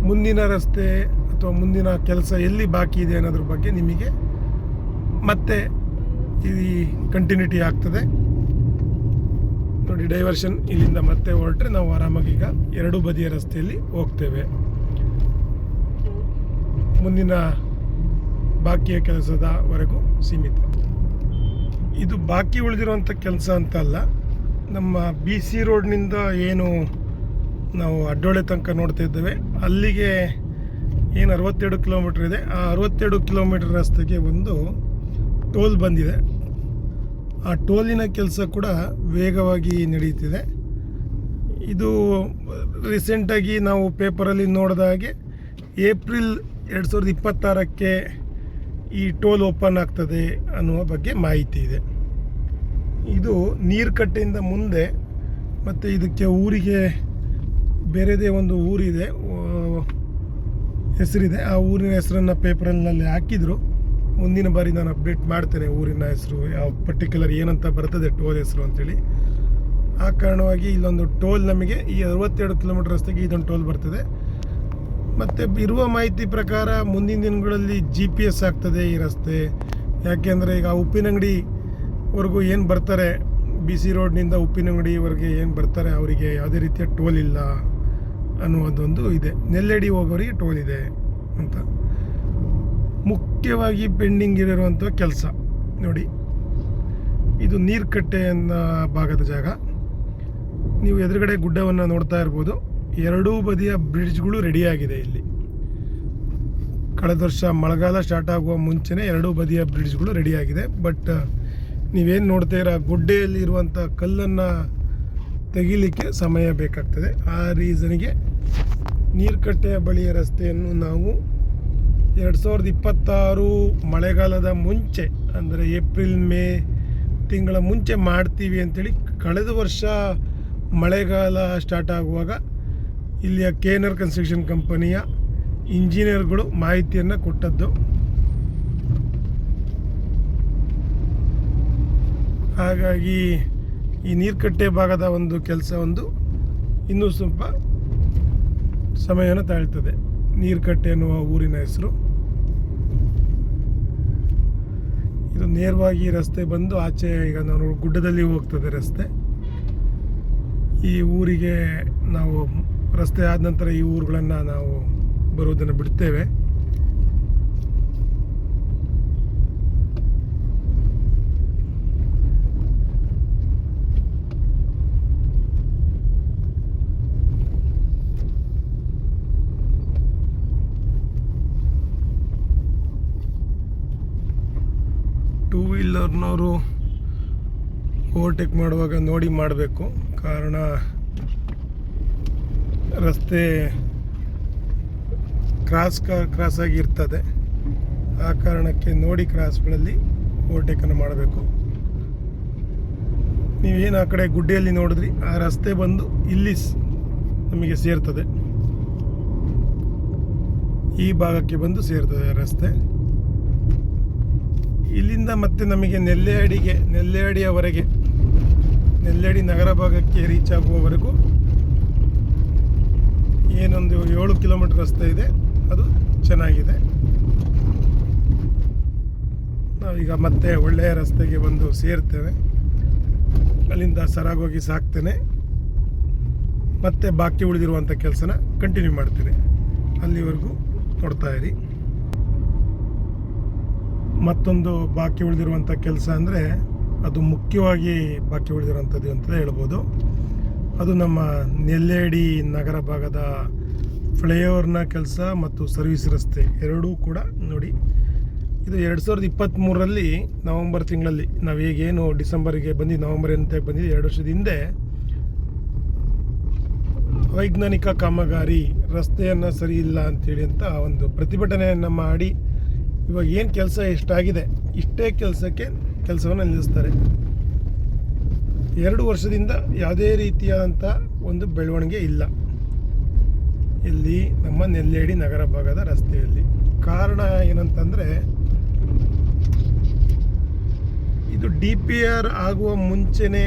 ಮುಂದಿನ ರಸ್ತೆ ಅಥವಾ ಮುಂದಿನ ಕೆಲಸ ಎಲ್ಲಿ ಬಾಕಿ ಇದೆ ಅನ್ನೋದ್ರ ಬಗ್ಗೆ ನಿಮಗೆ ಮತ್ತೆ ಈ ಕಂಟಿನ್ಯೂಟಿ ಆಗ್ತದೆ ನೋಡಿ. ಡೈವರ್ಷನ್ ಇಲ್ಲಿಂದ ಮತ್ತೆ ಹೊರಟ್ರೆ ನಾವು ಆರಾಮಾಗಿ ಈಗ ಎರಡೂ ಬದಿಯ ರಸ್ತೆಯಲ್ಲಿ ಹೋಗ್ತೇವೆ. ಮುಂದಿನ ಬಾಕಿಯ ಕೆಲಸದವರೆಗೂ ಸೀಮಿತ. ಇದು ಬಾಕಿ ಉಳಿದಿರುವಂಥ ಕೆಲಸ ಅಂತ ಅಲ್ಲ, ನಮ್ಮ BC ರೋಡ್ನಿಂದ ಏನು ನಾವು ಅಡ್ಡೋಳೆ ತನಕ ನೋಡ್ತಾ ಇದ್ದೇವೆ, ಅಲ್ಲಿಗೆ ಏನು 62 ಕಿಲೋಮೀಟ್ರ್ ಇದೆ, ಆ 62 ಕಿಲೋಮೀಟ್ರ್ ರಸ್ತೆಗೆ ಒಂದು ಟೋಲ್ ಬಂದಿದೆ. ಆ ಟೋಲಿನ ಕೆಲಸ ಕೂಡ ವೇಗವಾಗಿ ನಡೀತಿದೆ. ಇದು ರೀಸೆಂಟಾಗಿ ನಾವು ಪೇಪರಲ್ಲಿ ನೋಡಿದ ಹಾಗೆ ಏಪ್ರಿಲ್ 2026ಕ್ಕೆ ಈ ಟೋಲ್ ಓಪನ್ ಆಗ್ತದೆ ಅನ್ನುವ ಬಗ್ಗೆ ಮಾಹಿತಿ ಇದೆ. ಇದು ನೀರ್ಕಟ್ಟೆಯಿಂದ ಮುಂದೆ, ಮತ್ತು ಇದಕ್ಕೆ ಊರಿಗೆ ಬೇರೆದೇ ಒಂದು ಊರಿದೆ, ಹೆಸರಿದೆ. ಆ ಊರಿನ ಹೆಸರನ್ನು ಪೇಪರ್ನಲ್ಲಿ ಹಾಕಿದರು. ಮುಂದಿನ ಬಾರಿ ನಾನು ಅಪ್ಡೇಟ್ ಮಾಡ್ತೇನೆ ಊರಿನ ಹೆಸರು, ಯಾವ ಪರ್ಟಿಕ್ಯುಲರ್ ಏನಂತ ಬರ್ತದೆ ಟೋಲ್ ಹೆಸರು ಅಂತೇಳಿ. ಆ ಕಾರಣವಾಗಿ ಇಲ್ಲೊಂದು ಟೋಲ್, ನಮಗೆ ಈ 62 ಕಿಲೋಮೀಟರ್ ರಸ್ತೆಗೆ ಇದೊಂದು ಟೋಲ್ ಬರ್ತದೆ. ಮತ್ತು ಇರುವ ಮಾಹಿತಿ ಪ್ರಕಾರ ಮುಂದಿನ ದಿನಗಳಲ್ಲಿ GPS ಆಗ್ತದೆ ಈ ರಸ್ತೆ. ಯಾಕೆಂದರೆ ಈಗ ಉಪ್ಪಿನಂಗಡಿವರೆಗೂ ಏನು ಬರ್ತಾರೆ, BC ರೋಡ್ನಿಂದ ಉಪ್ಪಿನಂಗಡಿವರೆಗೆ ಏನು ಬರ್ತಾರೆ, ಅವರಿಗೆ ಯಾವುದೇ ರೀತಿಯ ಟೋಲ್ ಇಲ್ಲ ಅನ್ನುವುದೊಂದು ಇದೆ. ನೆಲ್ಲೇಡಿ ಹೋಗೋರಿಗೆ ಟೋಲ್ ಇದೆ ಅಂತ. ಮುಖ್ಯವಾಗಿ ಪೆಂಡಿಂಗ್ ಇರುವಂಥ ಕೆಲಸ ನೋಡಿ, ಇದು ನೀರ್ಕಟ್ಟೆ ಅನ್ನೋ ಭಾಗದ ಜಾಗ. ನೀವು ಎದುರುಗಡೆ ಗುಡ್ಡವನ್ನು ನೋಡ್ತಾ ಇರ್ಬೋದು. ಎರಡೂ ಬದಿಯ ಬ್ರಿಡ್ಜ್ಗಳು ರೆಡಿಯಾಗಿದೆ. ಇಲ್ಲಿ ಕಳೆದ ವರ್ಷ ಮಳೆಗಾಲ ಸ್ಟಾರ್ಟ್ ಆಗುವ ಮುಂಚೆನೇ ಎರಡೂ ಬದಿಯ ಬ್ರಿಡ್ಜ್ಗಳು ರೆಡಿಯಾಗಿದೆ. ಬಟ್ ನೀವೇನು ನೋಡ್ತೀರಾ, ಗುಡ್ಡೆಯಲ್ಲಿ ಇರುವಂಥ ಕಲ್ಲನ್ನು ತೆಗಿಲಿಕ್ಕೆ ಸಮಯ ಬೇಕಾಗ್ತದೆ. ಆ ರೀಸನ್ಗೆ ನೀರ್ಕಟ್ಟೆಯ ಬಳಿಯ ರಸ್ತೆಯನ್ನು ನಾವು 2026 ಮಳೆಗಾಲದ ಮುಂಚೆ, ಅಂದರೆ ಏಪ್ರಿಲ್ ಮೇ ತಿಂಗಳ ಮುಂಚೆ ಮಾಡ್ತೀವಿ ಅಂತೇಳಿ ಕಳೆದ ವರ್ಷ ಮಳೆಗಾಲ ಸ್ಟಾರ್ಟ್ ಆಗುವಾಗ ಇಲ್ಲಿಯ KNR ಕನ್ಸ್ಟ್ರಕ್ಷನ್ ಕಂಪನಿಯ ಇಂಜಿನಿಯರ್ಗಳು ಮಾಹಿತಿಯನ್ನು ಕೊಟ್ಟದ್ದು. ಹಾಗಾಗಿ ಈ ನೀರ್ಕಟ್ಟೆ ಭಾಗದ ಒಂದು ಕೆಲಸ ಇನ್ನೂ ಸ್ವಲ್ಪ ಸಮಯವನ್ನು ತಾಳ್ತದೆ. ನೀರ್ಕಟ್ಟೆ ಎನ್ನುವ ಊರಿನ ಹೆಸರು. ಇದು ನೇರವಾಗಿ ರಸ್ತೆ ಬಂದು ಆಚೆ, ಈಗ ನಾವು ಗುಡ್ಡದಲ್ಲಿ ಹೋಗ್ತದೆ ರಸ್ತೆ. ಈ ಊರಿಗೆ ನಾವು ರಸ್ತೆ ಆದ ನಂತರ ಈ ಊರುಗಳನ್ನು ನಾವು ಬರುವುದನ್ನು ಬಿಡ್ತೇವೆ. ಟೂ ವೀಲರ್ನವರು ಓವರ್ಟೇಕ್ ಮಾಡುವಾಗ ನೋಡಿ ಮಾಡಬೇಕು. ಕಾರಣ ರಸ್ತೆ ಕ್ರಾಸ್ ಆಗಿ ಇರ್ತದೆ. ಆ ಕಾರಣಕ್ಕೆ ನೋಡಿ ಕ್ರಾಸ್ಗಳಲ್ಲಿ ಓವರ್ಟೇಕನ್ನು ಮಾಡಬೇಕು. ನೀವೇನು ಆ ಕಡೆ ಗುಡ್ಡೆಯಲ್ಲಿ ನೋಡಿದ್ರಿ, ಆ ರಸ್ತೆ ಬಂದು ಇಲ್ಲಿ ನಮಗೆ ಸೇರ್ತದೆ. ಈ ಭಾಗಕ್ಕೆ ಬಂದು ಸೇರ್ತದೆ ರಸ್ತೆ. ಇಲ್ಲಿಂದ ಮತ್ತೆ ನಮಗೆ ನೆಲ್ಲೇಡಿಯವರೆಗೆ, ನೆಲ್ಲೇಡಿ ನಗರ ಭಾಗಕ್ಕೆ ರೀಚ್ ಆಗುವವರೆಗೂ ಏನೊಂದು 7 ಕಿಲೋಮೀಟರ್ ರಸ್ತೆ ಇದೆ. ಅದು ಚೆನ್ನಾಗಿದೆ. ನಾವೀಗ ಮತ್ತೆ ಒಳ್ಳೆಯ ರಸ್ತೆಗೆ ಬಂದು ಸೇರ್ತೇವೆ. ಅಲ್ಲಿಂದ ಸರಾಗೋಗಿ ಸಾಕ್ತೇನೆ. ಮತ್ತೆ ಬಾಕಿ ಉಳಿದಿರುವಂಥ ಕೆಲಸನ ಕಂಟಿನ್ಯೂ ಮಾಡ್ತೇನೆ. ಅಲ್ಲಿವರೆಗೂ ನೋಡ್ತಾ ಇರಿ. ಮತ್ತೊಂದು ಬಾಕಿ ಉಳಿದಿರುವಂಥ ಕೆಲಸ ಅಂದರೆ, ಅದು ಮುಖ್ಯವಾಗಿ ಬಾಕಿ ಉಳಿದಿರುವಂಥದ್ದು ಅಂತಲೇ ಹೇಳ್ಬೋದು. ಅದು ನಮ್ಮ ನೆಲ್ಲೇಡಿ ನಗರ ಭಾಗದ ಫ್ಲೈಓವರ್ನ ಕೆಲಸ ಮತ್ತು ಸರ್ವಿಸ್ ರಸ್ತೆ ಎರಡೂ ಕೂಡ ನೋಡಿ. ಇದು 2023ರಲ್ಲಿ ನವಂಬರ್ ತಿಂಗಳಲ್ಲಿ, ನಾವು ಈಗೇನು ಡಿಸೆಂಬರಿಗೆ ಬಂದು ನವಂಬರ್ ಅಂತ ಬಂದಿದ್ದು 2 ವರ್ಷದ ಹಿಂದೆ, ವೈಜ್ಞಾನಿಕ ಕಾಮಗಾರಿ ರಸ್ತೆಯನ್ನು ಸರಿ ಇಲ್ಲ ಅಂಥೇಳಿ ಅಂತ ಒಂದು ಪ್ರತಿಭಟನೆಯನ್ನು ಮಾಡಿ, ಇವಾಗ ಏನು ಕೆಲಸ ಎಷ್ಟಾಗಿದೆ ಇಷ್ಟೇ ಕೆಲಸವನ್ನು ನಿಲ್ಲಿಸ್ತಾರೆ. 2 ವರ್ಷದಿಂದ ಯಾವುದೇ ರೀತಿಯಾದಂಥ ಒಂದು ಬೆಳವಣಿಗೆ ಇಲ್ಲ ಇಲ್ಲಿ ನಮ್ಮ ನೆಲ್ಲೇಡಿ ನಗರ ಭಾಗದ ರಸ್ತೆಯಲ್ಲಿ. ಕಾರಣ ಏನಂತಂದರೆ, ಇದು DPR ಆಗುವ ಮುಂಚೆನೇ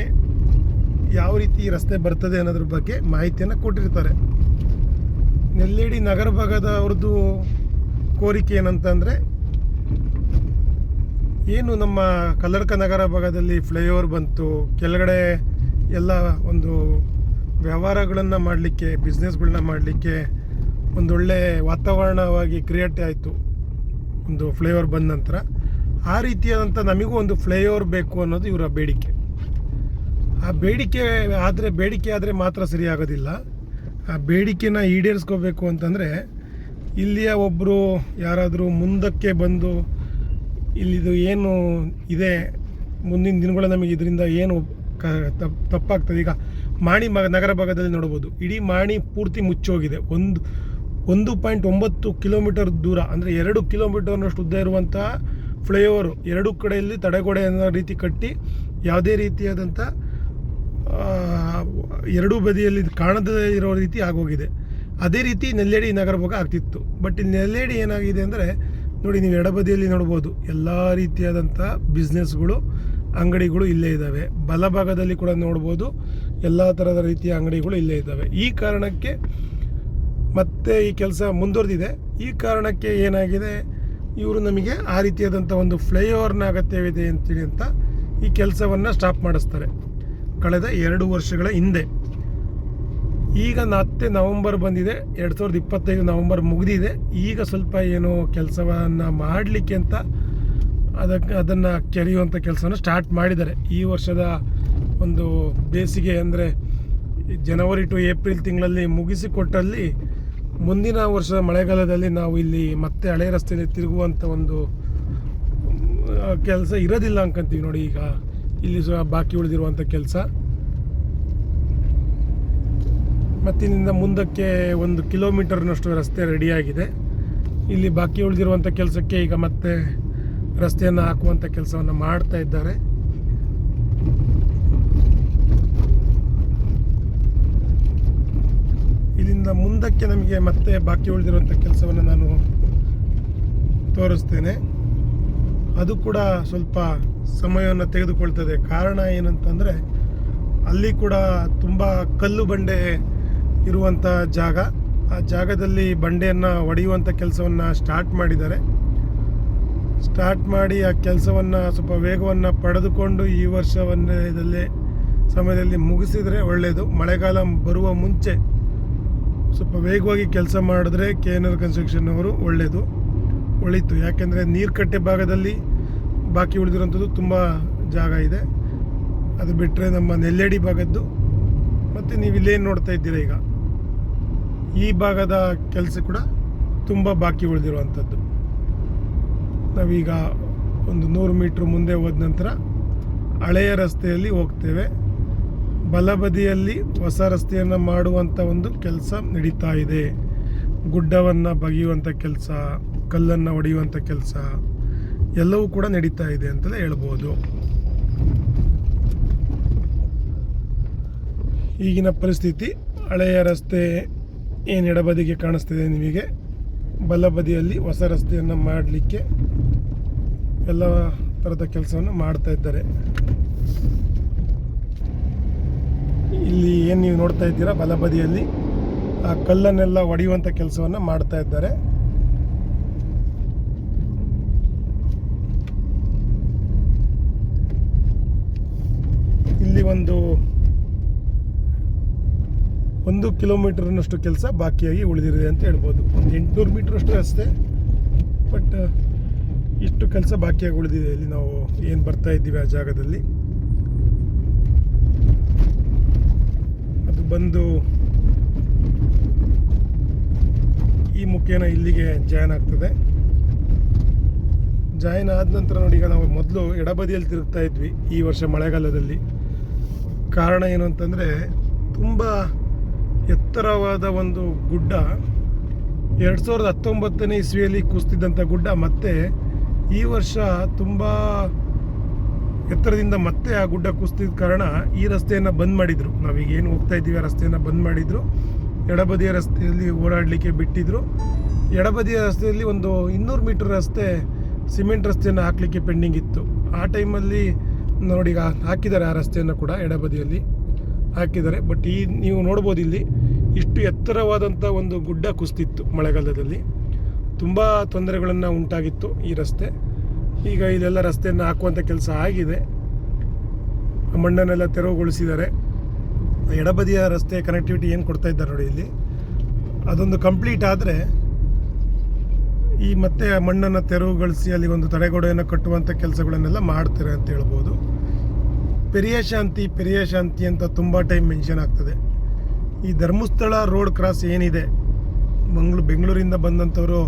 ಯಾವ ರೀತಿ ರಸ್ತೆ ಬರ್ತದೆ ಅನ್ನೋದ್ರ ಬಗ್ಗೆ ಮಾಹಿತಿಯನ್ನು ಕೊಟ್ಟಿರ್ತಾರೆ. ನೆಲ್ಲೇಡಿ ನಗರ ಭಾಗದ ಅವ್ರದ್ದು ಕೋರಿಕೆ ಏನಂತಂದರೆ, ಏನು ನಮ್ಮ ಕಲ್ಲಡ್ಕ ನಗರ ಭಾಗದಲ್ಲಿ ಫ್ಲೈಓವರ್ ಬಂತು, ಕೆಳಗಡೆ ಎಲ್ಲ ಒಂದು ವ್ಯವಹಾರಗಳನ್ನು ಮಾಡಲಿಕ್ಕೆ, ಬಿಸ್ನೆಸ್ಗಳನ್ನ ಮಾಡಲಿಕ್ಕೆ ಒಂದೊಳ್ಳೆ ವಾತಾವರಣವಾಗಿ ಕ್ರಿಯೇಟ್ ಆಯಿತು ಒಂದು ಫ್ಲೈಓವರ್ ಬಂದ ನಂತರ. ಆ ರೀತಿಯಾದಂಥ ನಮಗೂ ಒಂದು ಫ್ಲೈಓವರ್ ಬೇಕು ಅನ್ನೋದು ಇವರ ಬೇಡಿಕೆ. ಆ ಬೇಡಿಕೆ ಆದರೆ ಮಾತ್ರ ಸರಿಯಾಗೋದಿಲ್ಲ. ಆ ಬೇಡಿಕೆನ ಈಡೇರಿಸ್ಕೋಬೇಕು ಅಂತಂದರೆ, ಇಲ್ಲಿಯ ಒಬ್ಬರು ಯಾರಾದರೂ ಮುಂದಕ್ಕೆ ಬಂದು ಇಲ್ಲಿದು ಏನು ಇದೆ ಮುಂದಿನ ದಿನಗಳ ನಮಗೆ ಇದರಿಂದ ಏನು ತಪ್ಪಾಗ್ತದೆ. ಈಗ ಮಾಣಿ ನಗರ ಭಾಗದಲ್ಲಿ ನೋಡ್ಬೋದು, ಇಡೀ ಮಾಣಿ ಪೂರ್ತಿ ಮುಚ್ಚೋಗಿದೆ. 1.9 ಕಿಲೋಮೀಟರ್ ದೂರ, ಅಂದರೆ 2 ಕಿಲೋಮೀಟರ್ನಷ್ಟು ಉದ್ದ ಇರುವಂಥ ಫ್ಲೈಓವರು ಎರಡೂ ಕಡೆಯಲ್ಲಿ ತಡೆಗೋಡೆ ಅನ್ನೋ ರೀತಿ ಕಟ್ಟಿ, ಯಾವುದೇ ರೀತಿಯಾದಂಥ ಎರಡೂ ಬದಿಯಲ್ಲಿ ಕಾಣದೇ ಇರೋ ರೀತಿ ಆಗೋಗಿದೆ. ಅದೇ ರೀತಿ ನೆಲ್ಲೇಡಿ ನಗರ ಭಾಗ ಆಗ್ತಿತ್ತು. ಬಟ್ ಇಲ್ಲಿ ನೆಲ್ಲೇಡಿ ಏನಾಗಿದೆ ಅಂದರೆ ನೋಡಿ, ನೀವು ಎಡಬದಿಯಲ್ಲಿ ನೋಡ್ಬೋದು ಎಲ್ಲ ರೀತಿಯಾದಂಥ ಬಿಸ್ನೆಸ್ಗಳು, ಅಂಗಡಿಗಳು ಇಲ್ಲೇ ಇದ್ದಾವೆ. ಬಲಭಾಗದಲ್ಲಿ ಕೂಡ ನೋಡ್ಬೋದು ಎಲ್ಲ ಥರದ ರೀತಿಯ ಅಂಗಡಿಗಳು ಇಲ್ಲೇ ಇದ್ದಾವೆ. ಈ ಕಾರಣಕ್ಕೆ ಮತ್ತೆ ಈ ಕೆಲಸ ಮುಂದುವರೆದಿದೆ. ಈ ಕಾರಣಕ್ಕೆ ಏನಾಗಿದೆ, ಇವರು ನಮಗೆ ಆ ರೀತಿಯಾದಂಥ ಒಂದು ಫ್ಲೈಓವರ್ನ ಅಗತ್ಯವಿದೆ ಅಂತೇಳಿ ಅಂತ ಈ ಕೆಲಸವನ್ನು ಸ್ಟಾಪ್ ಮಾಡಿಸ್ತಾರೆ ಕಳೆದ 2 ವರ್ಷಗಳ ಹಿಂದೆ. ಈಗ ಮತ್ತೆ ನವಂಬರ್ ಬಂದಿದೆ, 2025 ನವಂಬರ್ ಮುಗಿದಿದೆ. ಈಗ ಸ್ವಲ್ಪ ಏನೋ ಕೆಲಸವನ್ನು ಮಾಡಲಿಕ್ಕೆ ಅಂತ ಅದನ್ನು ಕೆರೆಯುವಂಥ ಕೆಲಸವನ್ನು ಸ್ಟಾರ್ಟ್ ಮಾಡಿದ್ದಾರೆ. ಈ ವರ್ಷದ ಒಂದು ಬೇಸಿಗೆ ಅಂದರೆ ಜನವರಿ ಟು ಏಪ್ರಿಲ್ ತಿಂಗಳಲ್ಲಿ ಮುಗಿಸಿಕೊಟ್ಟಲ್ಲಿ ಮುಂದಿನ ವರ್ಷದ ಮಳೆಗಾಲದಲ್ಲಿ ನಾವು ಇಲ್ಲಿ ಮತ್ತೆ ಹಳೆ ರಸ್ತೆಯಲ್ಲಿ ತಿರುಗುವಂಥ ಒಂದು ಕೆಲಸ ಇರೋದಿಲ್ಲ ಅನ್ಕೊಂತೀವಿ ನೋಡಿ. ಈಗ ಇಲ್ಲಿ ಬಾಕಿ ಉಳಿದಿರುವಂಥ ಕೆಲಸ. ಮತ್ತಿನಿಂದ ಮುಂದಕ್ಕೆ 1 ಕಿಲೋಮೀಟರ್ನಷ್ಟು ರಸ್ತೆ ರೆಡಿಯಾಗಿದೆ. ಇಲ್ಲಿ ಬಾಕಿ ಉಳಿದಿರುವಂಥ ಕೆಲಸಕ್ಕೆ ಈಗ ಮತ್ತೆ ರಸ್ತೆಯನ್ನು ಹಾಕುವಂಥ ಕೆಲಸವನ್ನು ಮಾಡ್ತಾ ಇದ್ದಾರೆ. ಇಲ್ಲಿಂದ ಮುಂದಕ್ಕೆ ನಮಗೆ ಮತ್ತೆ ಬಾಕಿ ಉಳಿದಿರುವಂಥ ಕೆಲಸವನ್ನು ನಾನು ತೋರಿಸ್ತೇನೆ. ಅದು ಕೂಡ ಸ್ವಲ್ಪ ಸಮಯವನ್ನು ತೆಗೆದುಕೊಳ್ತದೆ. ಕಾರಣ ಏನಂತಂದರೆ ಅಲ್ಲಿ ಕೂಡ ತುಂಬ ಕಲ್ಲು ಬಂಡೆ ಇರುವಂಥ ಜಾಗ. ಆ ಜಾಗದಲ್ಲಿ ಬಂಡೆಯನ್ನು ಒಡೆಯುವಂಥ ಕೆಲಸವನ್ನು ಸ್ಟಾರ್ಟ್ ಮಾಡಿದ್ದಾರೆ. ಸ್ಟಾರ್ಟ್ ಮಾಡಿ ಆ ಕೆಲಸವನ್ನು ಸ್ವಲ್ಪ ವೇಗವನ್ನು ಪಡೆದುಕೊಂಡು ಈ ಸಮಯದಲ್ಲಿ ಮುಗಿಸಿದರೆ ಒಳ್ಳೆಯದು. ಮಳೆಗಾಲ ಬರುವ ಮುಂಚೆ ಸ್ವಲ್ಪ ವೇಗವಾಗಿ ಕೆಲಸ ಮಾಡಿದ್ರೆ KNR ಕನ್ಸ್ಟ್ರಕ್ಷನ್ ಅವರು ಒಳ್ಳೆಯಿತು. ಯಾಕೆಂದರೆ ನೀರ್ಕಟ್ಟೆ ಭಾಗದಲ್ಲಿ ಬಾಕಿ ಉಳಿದಿರುವಂಥದ್ದು ತುಂಬ ಜಾಗ ಇದೆ. ಅದು ಬಿಟ್ಟರೆ ನಮ್ಮ ನೆಲ್ಲೇಡಿ ಭಾಗದ್ದು ಮತ್ತು ನೀವು ಇಲ್ಲೇನು ನೋಡ್ತಾ ಇದ್ದೀರಾ ಈಗ ಈ ಭಾಗದ ಕೆಲಸ ಕೂಡ ತುಂಬ ಬಾಕಿ ಉಳಿದಿರುವಂಥದ್ದು. ನಾವೀಗ ಒಂದು 100 ಮೀಟ್ರ್ ಮುಂದೆ ಹೋದ ನಂತರ ಹಳೆಯ ರಸ್ತೆಯಲ್ಲಿ ಹೋಗ್ತೇವೆ. ಬಲಬದಿಯಲ್ಲಿ ಹೊಸ ರಸ್ತೆಯನ್ನು ಮಾಡುವಂಥ ಒಂದು ಕೆಲಸ ನಡೀತಾ ಇದೆ. ಗುಡ್ಡವನ್ನು ಬಗೆಯುವಂಥ ಕೆಲಸ, ಕಲ್ಲನ್ನು ಹೊಡೆಯುವಂಥ ಕೆಲಸ ಎಲ್ಲವೂ ಕೂಡ ನಡೀತಾ ಇದೆ ಅಂತಲೇ ಹೇಳ್ಬೋದು. ಈಗಿನ ಪರಿಸ್ಥಿತಿ ಹಳೆಯ ರಸ್ತೆ ಏನು ಎಡಬದಿಗೆ ಕಾಣಿಸ್ತಿದೆ ನಿಮಗೆ, ಬಲಬದಿಯಲ್ಲಿ ಹೊಸ ರಸ್ತೆಯನ್ನು ಮಾಡಲಿಕ್ಕೆ ಎಲ್ಲ ಥರದ ಕೆಲಸವನ್ನು ಮಾಡ್ತಾ ಇದ್ದಾರೆ. ಇಲ್ಲಿ ಏನು ನೀವು ನೋಡ್ತಾ ಇದ್ದೀರಾ ಬಲಬದಿಯಲ್ಲಿ ಆ ಕಲ್ಲನ್ನೆಲ್ಲ ಹೊಡೆಯುವಂಥ ಕೆಲಸವನ್ನು ಮಾಡ್ತಾ ಇದ್ದಾರೆ. ಇಲ್ಲಿ ಒಂದು ಕಿಲೋಮೀಟರ್ನಷ್ಟು ಕೆಲಸ ಬಾಕಿಯಾಗಿ ಉಳಿದಿದೆ ಅಂತ ಹೇಳ್ಬೋದು. ಒಂದು 800 ಮೀಟ್ರಷ್ಟು ರಸ್ತೆ, ಬಟ್ ಇಷ್ಟು ಕೆಲಸ ಬಾಕಿಯಾಗಿ ಉಳಿದಿದೆ. ಇಲ್ಲಿ ನಾವು ಏನು ಬರ್ತಾ ಇದ್ದೀವಿ ಆ ಜಾಗದಲ್ಲಿ ಅದು ಬಂದು ಈ ಮುಖೇನ ಇಲ್ಲಿಗೆ ಜಾಯಿನ್ ಆಗ್ತದೆ. ಜಾಯಿನ್ ಆದ ನಂತರ ನೋಡಿ, ಈಗ ನಾವು ಮೊದಲು ಎಡಬದಿಯಲ್ಲಿ ತಿರುಗ್ತಾ ಇದ್ವಿ ಈ ವರ್ಷ ಮಳೆಗಾಲದಲ್ಲಿ. ಕಾರಣ ಏನು ಅಂತಂದರೆ ತುಂಬ ಎತ್ತರವಾದ ಒಂದು ಗುಡ್ಡ, 2019ನೇ ಇಸ್ವಿಯಲ್ಲಿ ಕುಸಿದಿದ್ದಂಥ ಗುಡ್ಡ ಮತ್ತೆ ಈ ವರ್ಷ ತುಂಬ ಎತ್ತರದಿಂದ ಮತ್ತೆ ಆ ಗುಡ್ಡ ಕುಸಿದಿದ್ದ ಕಾರಣ ಈ ರಸ್ತೆಯನ್ನು ಬಂದ್ ಮಾಡಿದರು. ನಾವೀಗ ಏನು ಹೋಗ್ತಾ ಇದ್ದೀವಿ ಆ ರಸ್ತೆಯನ್ನು ಬಂದ್ ಮಾಡಿದರು. ಎಡಬದಿಯ ರಸ್ತೆಯಲ್ಲಿ ಓಡಾಡಲಿಕ್ಕೆ ಬಿಟ್ಟಿದ್ದರು. ಎಡಬದಿಯ ರಸ್ತೆಯಲ್ಲಿ ಒಂದು 200 ಮೀಟರ್ ರಸ್ತೆ ಸಿಮೆಂಟ್ ರಸ್ತೆಯನ್ನು ಹಾಕಲಿಕ್ಕೆ ಪೆಂಡಿಂಗ್ ಇತ್ತು. ಆ ಟೈಮಲ್ಲಿ ನೋಡಿ ಈಗ ಹಾಕಿದ್ದಾರೆ, ಆ ರಸ್ತೆಯನ್ನು ಕೂಡ ಎಡಬದಿಯಲ್ಲಿ ಹಾಕಿದ್ದಾರೆ. ಬಟ್ ನೀವು ನೋಡ್ಬೋದು ಇಲ್ಲಿ ಇಷ್ಟು ಎತ್ತರವಾದಂಥ ಒಂದು ಗುಡ್ಡ ಕುಸಿತಿತ್ತು ಮಳೆಗಾಲದಲ್ಲಿ. ತುಂಬ ತೊಂದರೆಗಳನ್ನು ಉಂಟಾಗಿತ್ತು ಈ ರಸ್ತೆ. ಈಗ ಇಲ್ಲೆಲ್ಲ ರಸ್ತೆಯನ್ನು ಹಾಕುವಂಥ ಕೆಲಸ ಆಗಿದೆ. ಮಣ್ಣನ್ನೆಲ್ಲ ತೆರವುಗೊಳಿಸಿದ್ದಾರೆ. ಎಡಬದಿಯ ರಸ್ತೆ ಕನೆಕ್ಟಿವಿಟಿ ಏನು ಕೊಡ್ತಾ ಇದ್ದಾರೆ ನೋಡಿ ಇಲ್ಲಿ, ಅದೊಂದು ಕಂಪ್ಲೀಟ್ ಆದರೆ ಈ ಮತ್ತೆ ಮಣ್ಣನ್ನು ತೆರವುಗೊಳಿಸಿ ಅಲ್ಲಿ ಒಂದು ತಡೆಗೋಡೆಯನ್ನು ಕಟ್ಟುವಂಥ ಕೆಲಸಗಳನ್ನೆಲ್ಲ ಮಾಡ್ತಾರೆ ಅಂತ ಹೇಳ್ಬೋದು. ಪೆರಿಯ ಶಾಂತಿ ಅಂತ ತುಂಬ ಟೈಮ್ ಮೆನ್ಷನ್ ಆಗ್ತದೆ. ಈ ಧರ್ಮಸ್ಥಳ ರೋಡ್ ಕ್ರಾಸ್ ಏನಿದೆ, ಬೆಂಗಳೂರಿಂದ ಬಂದಂಥವರು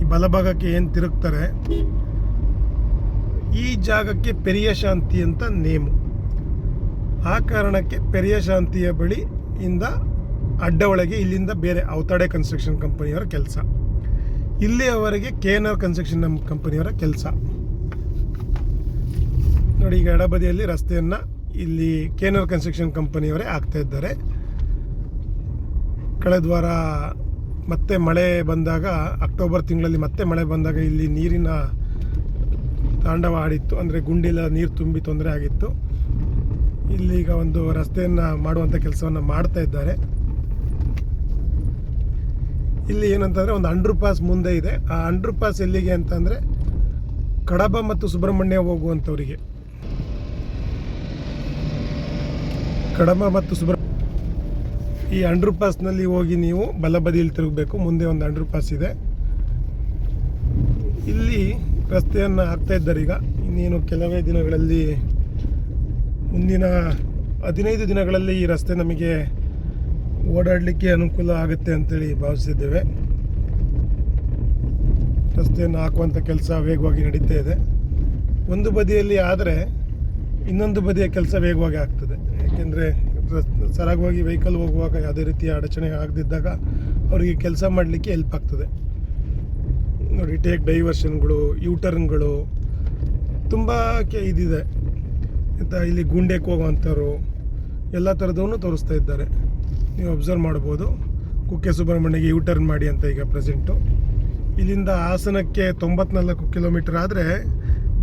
ಈ ಬಲಭಾಗಕ್ಕೆ ಏನು ತಿರುಗ್ತಾರೆ, ಈ ಜಾಗಕ್ಕೆ ಪೆರಿಯ ಶಾಂತಿ ಅಂತ ನೇಮು. ಆ ಕಾರಣಕ್ಕೆ ಪೆರಿಯ ಶಾಂತಿಯ ಬಳಿಯಿಂದ ಅಡ್ಡ ಒಳಗೆ ಇಲ್ಲಿಂದ ಬೇರೆ ಔತಾಡೆ ಕನ್ಸ್ಟ್ರಕ್ಷನ್ ಕಂಪನಿಯವರ ಕೆಲಸ, ಇಲ್ಲಿಯವರೆಗೆ KNR ಕನ್ಸ್ಟ್ರಕ್ಷನ್ ಕಂಪನಿಯವರ ಕೆಲಸ. ನೋಡಿ ಈಗ ಎಡಬದಿಯಲ್ಲಿ ರಸ್ತೆಯನ್ನು ಇಲ್ಲಿ KNR ಕನ್ಸ್ಟ್ರಕ್ಷನ್ ಕಂಪನಿಯವರೇ ಆಗ್ತಾ ಇದ್ದಾರೆ. ಕಳೆದ ವಾರ ಮತ್ತೆ ಮಳೆ ಬಂದಾಗ, ಅಕ್ಟೋಬರ್ ತಿಂಗಳಲ್ಲಿ ಮತ್ತೆ ಮಳೆ ಬಂದಾಗ ಇಲ್ಲಿ ನೀರಿನ ತಾಂಡವ ಆಡಿತ್ತು. ಅಂದರೆ ಗುಂಡಿಲ ನೀರು ತುಂಬಿ ತೊಂದರೆ ಆಗಿತ್ತು. ಇಲ್ಲಿಗ ಒಂದು ರಸ್ತೆಯನ್ನು ಮಾಡುವಂಥ ಕೆಲಸವನ್ನು ಮಾಡ್ತಾ ಇದ್ದಾರೆ. ಇಲ್ಲಿ ಏನಂತಂದರೆ ಒಂದು ಅಂಡರ್ ಪಾಸ್ ಮುಂದೆ ಇದೆ. ಆ ಅಂಡರ್ ಪಾಸ್ ಎಲ್ಲಿಗೆ ಅಂತಂದರೆ ಕಡಬ ಮತ್ತು ಸುಬ್ರಹ್ಮಣ್ಯ ಹೋಗುವಂಥವರಿಗೆ. ಕಡಬ ಮತ್ತು ಈ ಅಂಡರ್ ಪಾಸ್ನಲ್ಲಿ ಹೋಗಿ ನೀವು ಬಲಬದಿಯಲ್ಲಿ ತಿರುಗಬೇಕು. ಮುಂದೆ ಒಂದು ಅಂಡರ್ ಪಾಸ್ ಇದೆ. ಇಲ್ಲಿ ರಸ್ತೆಯನ್ನು ಹಾಕ್ತಾ ಇದ್ದಾರೆ. ಈಗ ಇನ್ನೇನು ಕೆಲವೇ ದಿನಗಳಲ್ಲಿ, ಮುಂದಿನ 15 ದಿನಗಳಲ್ಲಿ ಈ ರಸ್ತೆ ನಮಗೆ ಓಡಾಡಲಿಕ್ಕೆ ಅನುಕೂಲ ಆಗುತ್ತೆ ಅಂತೇಳಿ ಭಾವಿಸಿದ್ದೇವೆ. ರಸ್ತೆಯನ್ನು ಹಾಕುವಂಥ ಕೆಲಸ ವೇಗವಾಗಿ ನಡೀತಾ ಇದೆ. ಒಂದು ಬದಿಯಲ್ಲಿ ಆದರೆ ಇನ್ನೊಂದು ಬದಿಯ ಕೆಲಸ ವೇಗವಾಗಿ ಆಗ್ತದೆ. ಏಕೆಂದರೆ ಸರಾಗವಾಗಿ ವೆಹಿಕಲ್ ಹೋಗುವಾಗ ಯಾವುದೇ ರೀತಿಯ ಅಡಚಣೆ ಆಗದಿದ್ದಾಗ ಅವರಿಗೆ ಕೆಲಸ ಮಾಡಲಿಕ್ಕೆ ಹೆಲ್ಪ್ ಆಗ್ತದೆ. ನೋಡಿ, ಟೇಕ್ ಡೈವರ್ಷನ್ಗಳು, ಯೂಟರ್ನ್ಗಳು ತುಂಬ ಇದಿದೆ ಅಂತ. ಇಲ್ಲಿ ಗುಂಡೆಕ್ಕೆ ಹೋಗುವಂಥವ್ರು ಎಲ್ಲ ಥರದವನ್ನೂ ತೋರಿಸ್ತಾ ಇದ್ದಾರೆ. ನೀವು ಅಬ್ಸರ್ವ್ ಮಾಡ್ಬೋದು. ಕುಕ್ಕೆ ಸುಬ್ರಹ್ಮಣ್ಯಗೆ ಯೂಟರ್ನ್ ಮಾಡಿ ಅಂತ ಈಗ ಪ್ರೆಸೆಂಟು. ಇಲ್ಲಿಂದ ಹಾಸನಕ್ಕೆ 94 ಕಿಲೋಮೀಟರ್ ಆದರೆ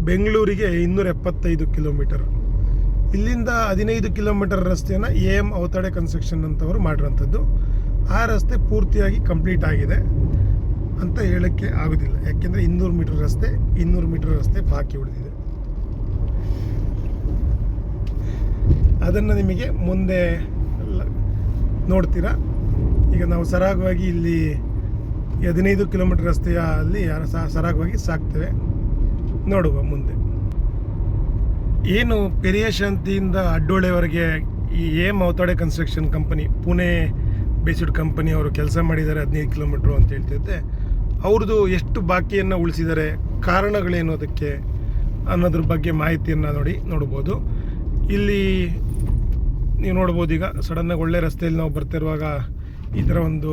ಬೆಂಗಳೂರಿಗೆ 275 ಕಿಲೋಮೀಟರ್. ಇಲ್ಲಿಂದ 15 ಕಿಲೋಮೀಟರ್ ರಸ್ತೆಯನ್ನು AM ಔತಡೆ ಕನ್ಸ್ಟ್ರಕ್ಷನ್ ಅಂತವರು ಮಾಡಿರೋಂಥದ್ದು. ಆ ರಸ್ತೆ ಪೂರ್ತಿಯಾಗಿ ಕಂಪ್ಲೀಟ್ ಆಗಿದೆ ಅಂತ ಹೇಳೋಕ್ಕೆ ಆಗೋದಿಲ್ಲ. ಯಾಕೆಂದರೆ 200 ಮೀಟರ್ ರಸ್ತೆ ಬಾಕಿ ಉಳಿದಿದೆ. ಅದನ್ನು ನಿಮಗೆ ಮುಂದೆ ನೋಡ್ತೀರಾ. ಈಗ ನಾವು ಸರಾಗವಾಗಿ ಇಲ್ಲಿ 15 ಕಿಲೋಮೀಟರ್ ರಸ್ತೆಯ ಅಲ್ಲಿ ಸರಾಗವಾಗಿ ಸಾಕ್ತೇವೆ. ನೋಡುವ ಮುಂದೆ ಏನು ಪೆರಿಯ ಶಾಂತಿಯಿಂದ ಅಡ್ಡೋಳೆವರೆಗೆ ಈ AM Autade construction company, Pune based company ಅವರು ಕೆಲಸ ಮಾಡಿದ್ದಾರೆ 15 ಕಿಲೋಮೀಟ್ರು ಅಂತ ಹೇಳ್ತಿದ್ದೆ. ಅವ್ರದ್ದು ಎಷ್ಟು ಬಾಕಿಯನ್ನು ಉಳಿಸಿದ್ದಾರೆ, ಕಾರಣಗಳೇನು ಅದಕ್ಕೆ ಅನ್ನೋದ್ರ ಬಗ್ಗೆ ಮಾಹಿತಿಯನ್ನು ನೋಡ್ಬೋದು. ಇಲ್ಲಿ ನೀವು ನೋಡ್ಬೋದು. ಈಗ ಸಡನ್ನಾಗಿ ಒಳ್ಳೆ ರಸ್ತೆಯಲ್ಲಿ ನಾವು ಬರ್ತಿರುವಾಗ ಈ ಥರ ಒಂದು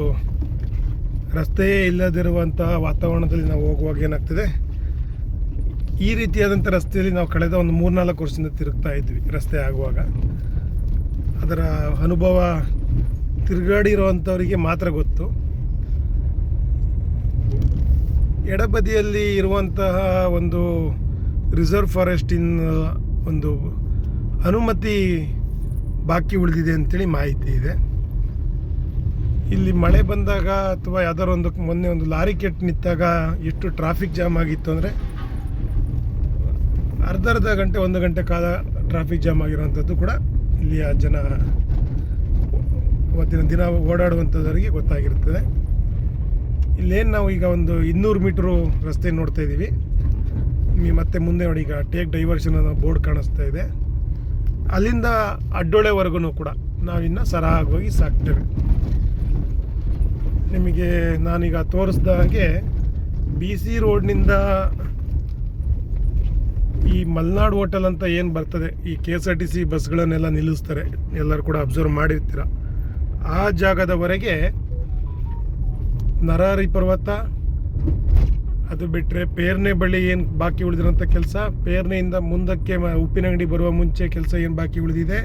ರಸ್ತೆಯೇ ಇಲ್ಲದಿರುವಂತಹ ವಾತಾವರಣದಲ್ಲಿ ನಾವು ಹೋಗುವಾಗ ಏನಾಗ್ತದೆ, ಈ ರೀತಿಯಾದಂಥ ರಸ್ತೆಯಲ್ಲಿ ನಾವು ಕಳೆದ ಒಂದು 3-4 ವರ್ಷದಿಂದ ತಿರುಗ್ತಾ ಇದ್ವಿ. ರಸ್ತೆ ಆಗುವಾಗ ಅದರ ಅನುಭವ ತಿರುಗಾಡಿರುವಂಥವರಿಗೆ ಮಾತ್ರ ಗೊತ್ತು. ಎಡಬದಿಯಲ್ಲಿ ಇರುವಂತಹ ಒಂದು ರಿಸರ್ವ್ ಫಾರೆಸ್ಟಿನ ಒಂದು ಅನುಮತಿ ಬಾಕಿ ಉಳಿದಿದೆ ಅಂತೇಳಿ ಮಾಹಿತಿ ಇದೆ. ಇಲ್ಲಿ ಮಳೆ ಬಂದಾಗ ಅಥವಾ ಯಾವ್ದಾರು ಮೊನ್ನೆ ಒಂದು ಲಾರಿ ಕೆಟ್ಟು ನಿಂತಾಗ ಎಷ್ಟು ಟ್ರಾಫಿಕ್ ಜಾಮ್ ಆಗಿತ್ತು ಅಂದರೆ ಅರ್ಧ ಗಂಟೆ 1 ಗಂಟೆ ಕಾಲ ಟ್ರಾಫಿಕ್ ಜಾಮ್ ಆಗಿರೋವಂಥದ್ದು ಕೂಡ ಇಲ್ಲಿಯ ಜನ ಅವತ್ತಿನ ದಿನ ಓಡಾಡುವಂಥದ್ದವರಿಗೆ ಗೊತ್ತಾಗಿರ್ತದೆ. ಇಲ್ಲೇನು ನಾವು ಈಗ ಒಂದು 200 ಮೀಟ್ರು ರಸ್ತೆ ನೋಡ್ತಾ ಇದ್ದೀವಿ. ಮತ್ತೆ ಮುಂದೆ ನೋಡಿ, ಈಗ ಟೇಕ್ ಡೈವರ್ಷನ್ ಅನ್ನೋ ಬೋರ್ಡ್ ಕಾಣಿಸ್ತಾ ಇದೆ. ಅಲ್ಲಿಂದ ಅಡ್ಡೋಳೆವರೆಗೂ ಕೂಡ ನಾವಿನ್ನು ಸರಾಗವಾಗಿ ಸಾಕ್ತೇವೆ. ನಿಮಗೆ ನಾನೀಗ ತೋರಿಸ್ದ ಹಾಗೆ BC ರೋಡ್ನಿಂದ ಈ ಮಲ್ನಾಡು ಹೋಟೆಲ್ ಅಂತ ಏನು ಬರ್ತದೆ, ಈ KSRTC ಬಸ್ಗಳನ್ನೆಲ್ಲ ನಿಲ್ಲಿಸ್ತಾರೆ, ಎಲ್ಲರೂ ಕೂಡ ಅಬ್ಸರ್ವ್ ಮಾಡಿರ್ತೀರ. ಆ ಜಾಗದವರೆಗೆ ನರಹರಿ ಪರ್ವತ, ಅದು ಬಿಟ್ಟರೆ ಪೇರ್ನೆ ಬಳಿ ಏನು ಬಾಕಿ ಉಳಿದಿರೋಂಥ ಕೆಲಸ, ಪೇರ್ನೆಯಿಂದ ಮುಂದಕ್ಕೆ ಉಪ್ಪಿನಂಗಡಿ ಬರುವ ಮುಂಚೆ ಕೆಲಸ ಏನು ಬಾಕಿ ಉಳಿದಿದೆ,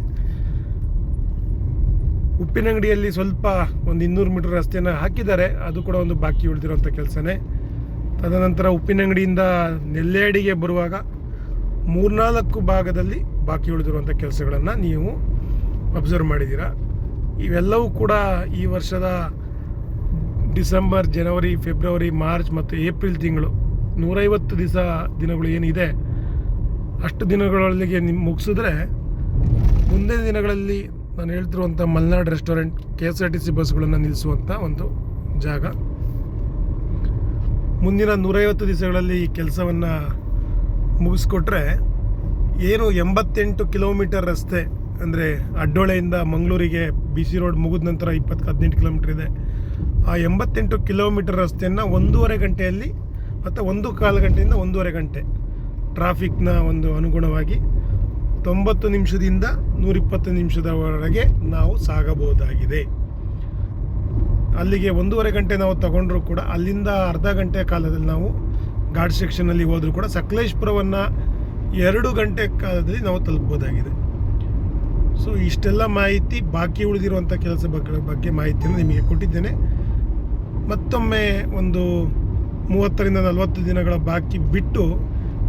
ಉಪ್ಪಿನಂಗಡಿಯಲ್ಲಿ ಸ್ವಲ್ಪ ಒಂದು 200 ಮೀಟರ್ ರಸ್ತೆಯನ್ನು ಹಾಕಿದ್ದಾರೆ, ಅದು ಕೂಡ ಒಂದು ಬಾಕಿ ಉಳಿದಿರೋಂಥ ಕೆಲಸನೇ. ತದನಂತರ ಉಪ್ಪಿನಂಗಡಿಯಿಂದ ನೆಲ್ಯಾಡಿಗೆ ಬರುವಾಗ 3-4 ಭಾಗದಲ್ಲಿ ಬಾಕಿ ಉಳಿದಿರುವಂಥ ಕೆಲಸಗಳನ್ನು ನೀವು ಅಬ್ಸರ್ವ್ ಮಾಡಿದ್ದೀರಾ. ಇವೆಲ್ಲವೂ ಕೂಡ ಈ ವರ್ಷದ ಡಿಸೆಂಬರ್, ಜನವರಿ, ಫೆಬ್ರವರಿ, ಮಾರ್ಚ್ ಮತ್ತು ಏಪ್ರಿಲ್ ತಿಂಗಳು 150 ದಿನಗಳು ಏನಿದೆ, ಅಷ್ಟು ದಿನಗಳೊಳಗೆ ಮುಗಿಸಿದ್ರೆ ಮುಂದಿನ ದಿನಗಳಲ್ಲಿ ನಾನು ಹೇಳ್ತಿರುವಂಥ ಮಲ್ನಾಡ್ ರೆಸ್ಟೋರೆಂಟ್, KSRTC ಬಸ್ಗಳನ್ನು ನಿಲ್ಲಿಸುವಂಥ ಒಂದು ಜಾಗ. ಮುಂದಿನ 150 ದಿವಸಗಳಲ್ಲಿ ಈ ಕೆಲಸವನ್ನು ಮುಗಿಸ್ಕೊಟ್ರೆ ಏನು 88 ಕಿಲೋಮೀಟರ್ ರಸ್ತೆ, ಅಂದರೆ ಅಡ್ಡೋಳೆಯಿಂದ ಮಂಗಳೂರಿಗೆ BC ರೋಡ್ ಮುಗಿದ ನಂತರ 18 ಕಿಲೋಮೀಟರ್ ಇದೆ. ಆ 88 ಕಿಲೋಮೀಟರ್ ರಸ್ತೆಯನ್ನು 1.5 ಗಂಟೆಯಲ್ಲಿ ಮತ್ತು 1.25 ಗಂಟೆಯಿಂದ 1.5 ಗಂಟೆ ಟ್ರಾಫಿಕ್ನ ಒಂದು ಅನುಗುಣವಾಗಿ 90 ನಿಮಿಷದಿಂದ 120 ನಿಮಿಷದವರೆಗೆ ನಾವು ಸಾಗಬಹುದಾಗಿದೆ. ಅಲ್ಲಿಗೆ 1.5 ಗಂಟೆ ನಾವು ತಗೊಂಡ್ರೂ ಕೂಡ ಅಲ್ಲಿಂದ ಅರ್ಧ ಗಂಟೆ ಕಾಲದಲ್ಲಿ ನಾವು ಘಾಟ್ ಸೆಕ್ಷನಲ್ಲಿ ಹೋದರೂ ಕೂಡ ಸಕಲೇಶ್ಪುರವನ್ನು 2 ಗಂಟೆ ಕಾಲದಲ್ಲಿ ನಾವು ತಲುಪಬಹುದಾಗಿದೆ. ಸೊ ಇಷ್ಟೆಲ್ಲ ಮಾಹಿತಿ, ಬಾಕಿ ಉಳಿದಿರುವಂಥ ಕೆಲಸ ಬಗ್ಗೆ ಮಾಹಿತಿಯನ್ನು ನಿಮಗೆ ಕೊಟ್ಟಿದ್ದೇನೆ. ಮತ್ತೊಮ್ಮೆ ಒಂದು 30ರಿಂದ 40 ದಿನಗಳ ಬಾಕಿ ಬಿಟ್ಟು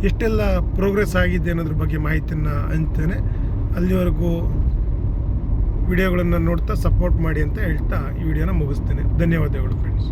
ಎಷ್ಟೆಲ್ಲ ಪ್ರೋಗ್ರೆಸ್ ಆಗಿದೆ ಅನ್ನೋದ್ರ ಬಗ್ಗೆ ಮಾಹಿತಿಯನ್ನು ಹಂಚ್ತೇನೆ. ಅಲ್ಲಿವರೆಗೂ ವಿಡಿಯೋಗಳನ್ನು ನೋಡ್ತಾ ಸಪೋರ್ಟ್ ಮಾಡಿ ಅಂತ ಹೇಳ್ತಾ ಈ ವಿಡಿಯೋನ ಮುಗಿಸ್ತೇನೆ. ಧನ್ಯವಾದಗಳು ಫ್ರೆಂಡ್ಸ್.